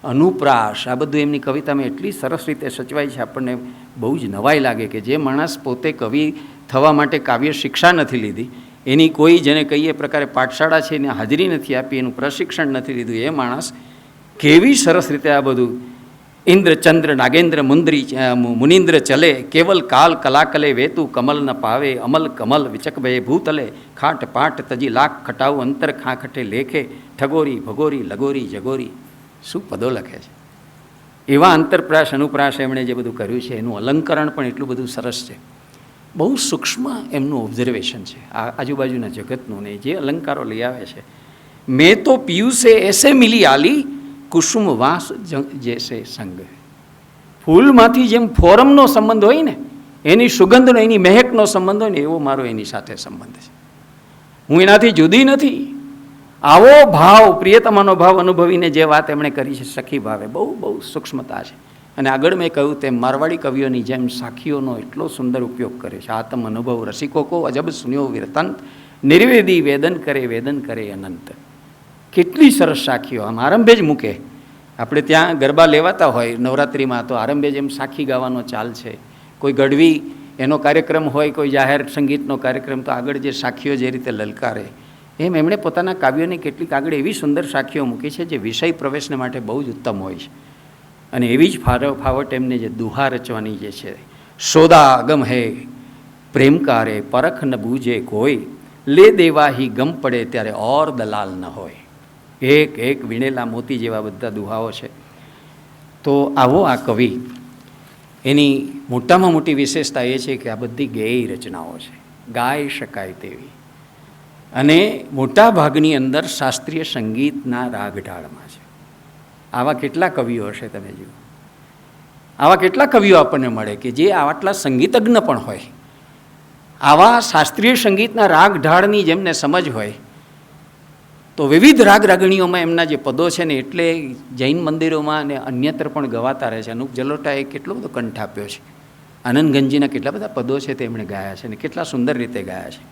અનુપ્રાસ, આ બધું એમની કવિતામાં એટલી સરસ રીતે સચવાય છે, આપણને બહુ જ નવાઈ લાગે કે જે માણસ પોતે કવિ થવા માટે કાવ્ય શિક્ષા નથી લીધી, એની કોઈ જેને કહીએ પ્રકારે પાઠશાળા છે એને હાજરી નથી આપી, એનું પ્રશિક્ષણ નથી લીધું, એ માણસ કેવી સરસ રીતે આ બધું ઇન્દ્ર ચંદ્ર નાગેન્દ્ર મુનિન્દ્ર ચલે, કેવલ કાલ કલાકલે વેતુ કમલ ન પાવે, અમલ કમલ વિચક ભય ભૂતલે, ખાટ પાટ તજી લાખ ખટાઉ અંતર ખાખટે લેખે, ઠગોરી ભગોરી લગોરી જગોરી. શું પદો લખે છે! એવા અંતરપ્રાસ અનુપ્રાસ એમણે જે બધું કર્યું છે, એનું અલંકરણ પણ એટલું બધું સરસ છે. બહુ સૂક્ષ્મ એમનું ઓબ્ઝર્વેશન છે આ આજુબાજુના જગતનું, ને જે અલંકારો લઈ આવે છે. મેં તો પિયુષે એસે મિલી આલી, કુસુમ વાસ જેસે સંગ. ફૂલમાંથી જેમ ફોરમનો સંબંધ હોય ને, એની સુગંધનો, એની મહેકનો સંબંધ હોય ને, એવો મારો એની સાથે સંબંધ છે. હું એનાથી જુદી નથી. આવો ભાવ, પ્રિયતમાનો ભાવ અનુભવીને જે વાત એમણે કરી છે સખી ભાવે, બહુ બહુ સૂક્ષ્મતા છે. અને આગળ મેં કહ્યું તેમ મારવાડી કવિઓની જેમ સાખીઓનો એટલો સુંદર ઉપયોગ કરે છે. આત્મ અનુભવ રસિકો કો અજબ સુન્યો વિરતંત, નિર્વેદી વેદન કરે અનંત. કેટલી સરસ સાખીઓ આમ આરંભે જ મૂકે. આપણે ત્યાં ગરબા લેવાતા હોય નવરાત્રિમાં તો આરંભે જ એમ સાખી ગાવાનો ચાલ છે. કોઈ ગઢવી એનો કાર્યક્રમ હોય, કોઈ જાહેર સંગીતનો કાર્યક્રમ, તો આગળ જે સાખીઓ જે રીતે લલકારે, એમ એમણે પોતાના કાવ્યોની કેટલીક આગળ એવી સુંદર સાખીઓ મૂકી છે જે વિષય પ્રવેશને માટે બહુ જ ઉત્તમ હોય છે. અને એવી જ ફાવટ એમને જે દુહા રચવાની જે છે, સોદા ગમ હે પ્રેમકારે પરખ ન બૂજે કોઈ, લે દેવાહી ગમ પડે ત્યારે ઓર દલાલ ન હોય. એક વીણેલા મોતી જેવા બધા દુહાઓ છે. તો આવો આ કવિ એની મોટામાં મોટી વિશેષતા એ છે કે આ બધી ગેય રચનાઓ છે, ગાઈ શકાય તેવી, અને મોટા ભાગની અંદર શાસ્ત્રીય સંગીતના રાગઢાળમાં છે. આવા કેટલા કવિઓ હશે તમે જુઓ, આવા કેટલા કવિઓ આપણને મળે કે જે આટલા સંગીતજ્ઞ પણ હોય, આવા શાસ્ત્રીય સંગીતના રાગ ઢાળની જેમને સમજ હોય, તો વિવિધ રાગ રાગણીઓમાં એમના જે પદો છે ને, એટલે જૈન મંદિરોમાં અને અન્યત્ર પણ ગવાતા રહે છે. અનુપ જલોટાએ કેટલો બધો કંઠ આપ્યો છે, આનંદ ગંજીના કેટલા બધા પદો છે તે એમણે ગાયા છે, અને કેટલા સુંદર રીતે ગાયા છે.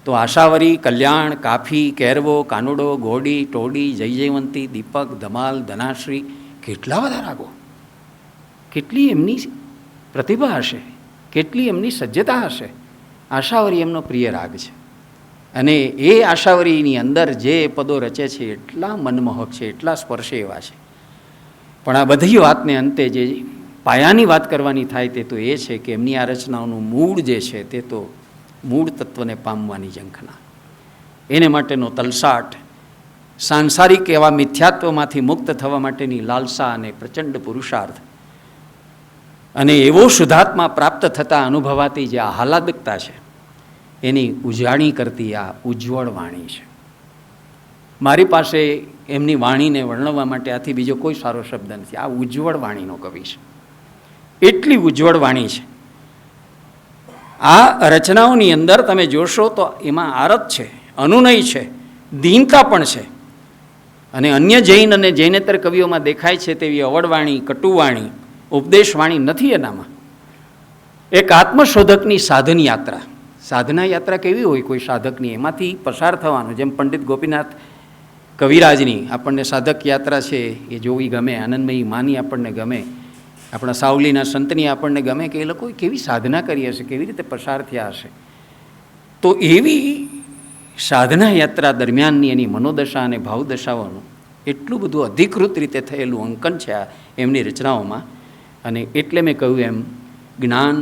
તો આશાવરી, કલ્યાણ, કાફી, કેરવો, કાનુડો, ઘોડી, ટોડી, જય જયવંતી, દીપક, ધમાલ, ધનાશ્રી, કેટલા બધા રાગો, કેટલી એમની પ્રતિભા હશે, કેટલી એમની સજ્જતા હશે. આશાવરી એમનો પ્રિય રાગ છે, અને એ આશાવરીની અંદર જે પદો રચે છે એટલા મનમોહક છે, એટલા સ્પર્શે એવા છે. પણ આ બધી વાતને અંતે જે પાયાની વાત કરવાની થાય તે તો એ છે કે એમની આ રચનાઓનું મૂળ જે છે તે તો મૂળ તત્વને પામવાની ઝંખના, એને માટેનો તલસાટ, સાંસારિક એવા મિથ્યાત્વમાંથી મુક્ત થવા માટેની લાલસા અને પ્રચંડ પુરુષાર્થ, અને એવો શુદ્ધાત્મા પ્રાપ્ત થતાં અનુભવાતી જે આહલાદકતા છે, એની ઉજાણી કરતી આ ઉજ્જવળ વાણી છે. મારી પાસે એમની વાણીને વર્ણવવા માટે આથી બીજો કોઈ સારો શબ્દ નથી. આ ઉજ્જવળ વાણીનો કવિ છે, એટલી ઉજ્જવળ વાણી છે. આ રચનાઓની અંદર તમે જોશો તો એમાં આરત છે, અનુનય છે, દીનતા પણ છે, અને અન્ય જૈન અને જૈનેતર કવિઓમાં દેખાય છે તેવી અવળવાણી, કટુવાણી, ઉપદેશવાણી નથી એનામાં. એક આત્મશોધકની સાધન યાત્રા, સાધના યાત્રા કેવી હોય કોઈ સાધકની, એમાંથી પસાર થવાનું. જેમ પંડિત ગોપીનાથ કવિરાજની આપણને સાધક યાત્રા છે એ જોવી ગમે, આનંદમયી માની આપણને ગમે, આપણા સાવલીના સંતની આપણને ગમે કે એ લોકો કેવી સાધના કરી હશે, કેવી રીતે પસાર થયા હશે. તો એવી સાધના યાત્રા દરમિયાનની એની મનોદશા અને ભાવદશાઓનું એટલું બધું અધિકૃત રીતે થયેલું અંકન છે આ એમની રચનાઓમાં. અને એટલે મેં કહ્યું એમ, જ્ઞાન,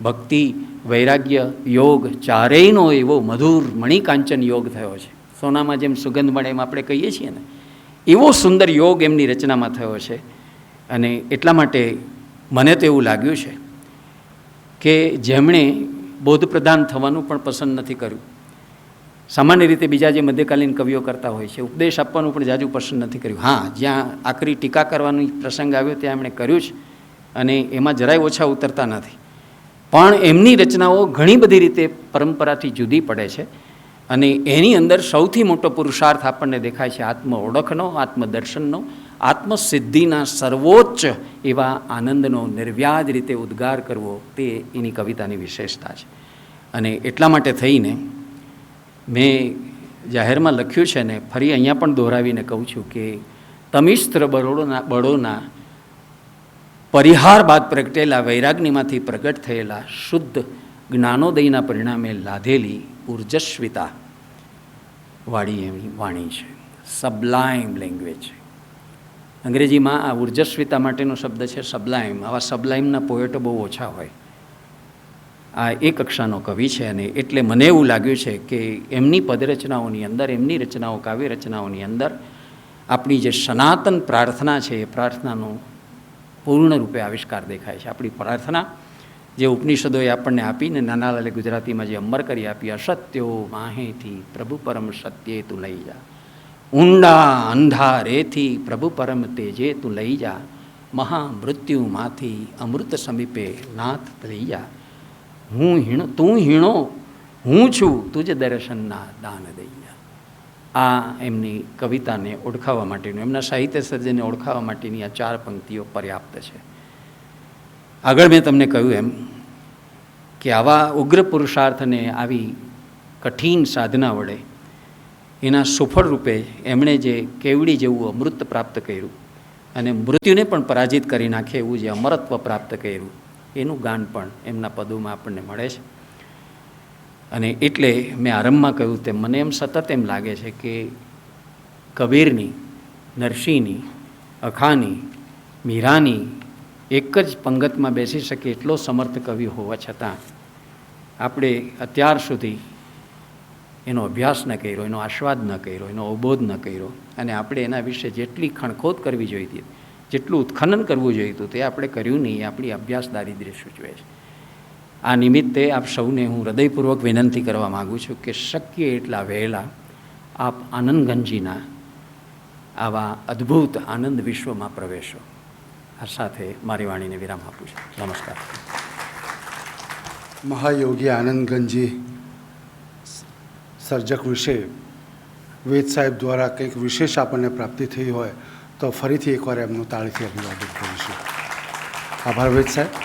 ભક્તિ, વૈરાગ્ય, યોગ ચારેયનો એવો મધુર મણિકાંચન યોગ થયો છે. સોનામાં જેમ સુગંધ મળે એમ આપણે કહીએ છીએ ને, એવો સુંદર યોગ એમની રચનામાં થયો છે. અને એટલા માટે મને તો એવું લાગ્યું છે કે જેમણે બોધ પ્રધાન થવાનું પણ પસંદ નથી કર્યું. સામાન્ય રીતે બીજા જે મધ્યકાલીન કવિઓ કરતા હોય છે, ઉપદેશ આપવાનું પણ જાજુ પસંદ નથી કર્યું. હા, જ્યાં આખરી ટીકા કરવાનો પ્રસંગ આવ્યો ત્યાં એમણે કર્યું છે, અને એમાં જરાય ઓછા ઉતરતા નથી. પણ એમની રચનાઓ ઘણી બધી રીતે પરંપરાથી જુદી પડે છે, અને એની અંદર સૌથી મોટો પુરુષાર્થ આપણને દેખાય છે આત્મ ઓળખનો, આત્મદર્શનનો, આત્મસિદ્ધિના સર્વોચ્ચ એવા આનંદનો નિર્વ્યાજ રીતે ઉદ્ગાર કરવો, તે એની કવિતાની વિશેષતા છે. અને એટલા માટે થઈને મેં જાહેરમાં લખ્યું છે ને ફરી અહીંયા પણ દોહરાવીને કહું છું કે તમિસ્ત્ર બળોના પરિહાર બાદ પ્રગટેલા વૈરાગ્યમાંથી પ્રગટ થયેલા શુદ્ધ જ્ઞાનોદયના પરિણામે લાધેલી ઉર્જસ્વિતા વાળી એની વાણી છે, સબ્લાઇમ લેંગ્વેજ છે. અંગ્રેજીમાં આ ઉર્જસ્વિતા માટેનો શબ્દ છે સબ્લાઇમ. આવા સબ્લાઇમના પોએટો બહુ ઓછા હોય. આ એક કક્ષાનો કવિ છે, અને એટલે મને એવું લાગ્યું છે કે એમની પદરચનાઓની અંદર, એમની રચનાઓ, કાવ્ય રચનાઓની અંદર આપણી જે સનાતન પ્રાર્થના છે એ પ્રાર્થનાનો પૂર્ણ રૂપે આવિષ્કાર દેખાય છે. આપણી પ્રાર્થના જે ઉપનિષદોએ આપણને આપીને નાનાલાલે ગુજરાતીમાં જે અમર કરી આપી, અસત્યો માહેથી પ્રભુ પરમ સત્યે તું લઈ જા, ઊંડા અંધારેથી પ્રભુ પરમ તેજે તું લઈ જા, મહામૃત્યુમાંથી અમૃત સમીપે નાથ લઈ જા, હું હીણો તું હીણો હું છું તુજ દર્શનના દાન દઈ જા. આ એમની કવિતાને ઓળખાવવા માટેનું, એમના સાહિત્ય સર્જનને ઓળખાવવા માટેની આ 4 પંક્તિઓ પર્યાપ્ત છે. આગળ મેં તમને કહ્યું એમ કે આવા ઉગ્ર પુરુષાર્થને આવી કઠિન સાધના વડે એના સુફળ રૂપે એમણે જે કેવડી જેવું અમૃત પ્રાપ્ત કર્યું, અને મૃત્યુને પણ પરાજિત કરી નાખે એવું જે અમરત્વ પ્રાપ્ત કર્યું, એનું ગાન પણ એમના પદોમાં આપણને મળે છે. અને એટલે મેં આરંભમાં કહ્યું તેમ મને એમ સતત એમ લાગે છે કે કબીરની, નરસિંહની, અખાની, મીરાની એક જ પંગતમાં બેસી શકે એટલો સમર્થ કવિ હોવા છતાં આપણે અત્યાર સુધી એનો અભ્યાસ ન કર્યો, એનો આસ્વાદ ન કર્યો, એનો અવબોધ ન કર્યો, અને આપણે એના વિશે જેટલી ખણખોદ કરવી જોઈતી, જેટલું ઉત્ખનન કરવું જોઈતું તે આપણે કર્યું નહીં, એ આપણી અભ્યાસ દારિદ્ર્ય સૂચવે છે. આ નિમિત્તે આપ સૌને હું હૃદયપૂર્વક વિનંતી કરવા માગું છું કે શક્ય એટલા વહેલા આપ આનંદગંજીના આવા અદ્ભુત આનંદ વિશ્વમાં પ્રવેશો. આ સાથે મારી વાણીને વિરામ આપું છું. નમસ્કાર. મહાયોગી આનંદગંજી સર્જક વિશે વેદ સાહેબ દ્વારા કંઈક વિશેષ આપણને પ્રાપ્તિ થઈ હોય તો ફરીથી એકવાર એમનું તાળીથી અભિવાદન કરીશું. આભાર વેદ સાહેબ.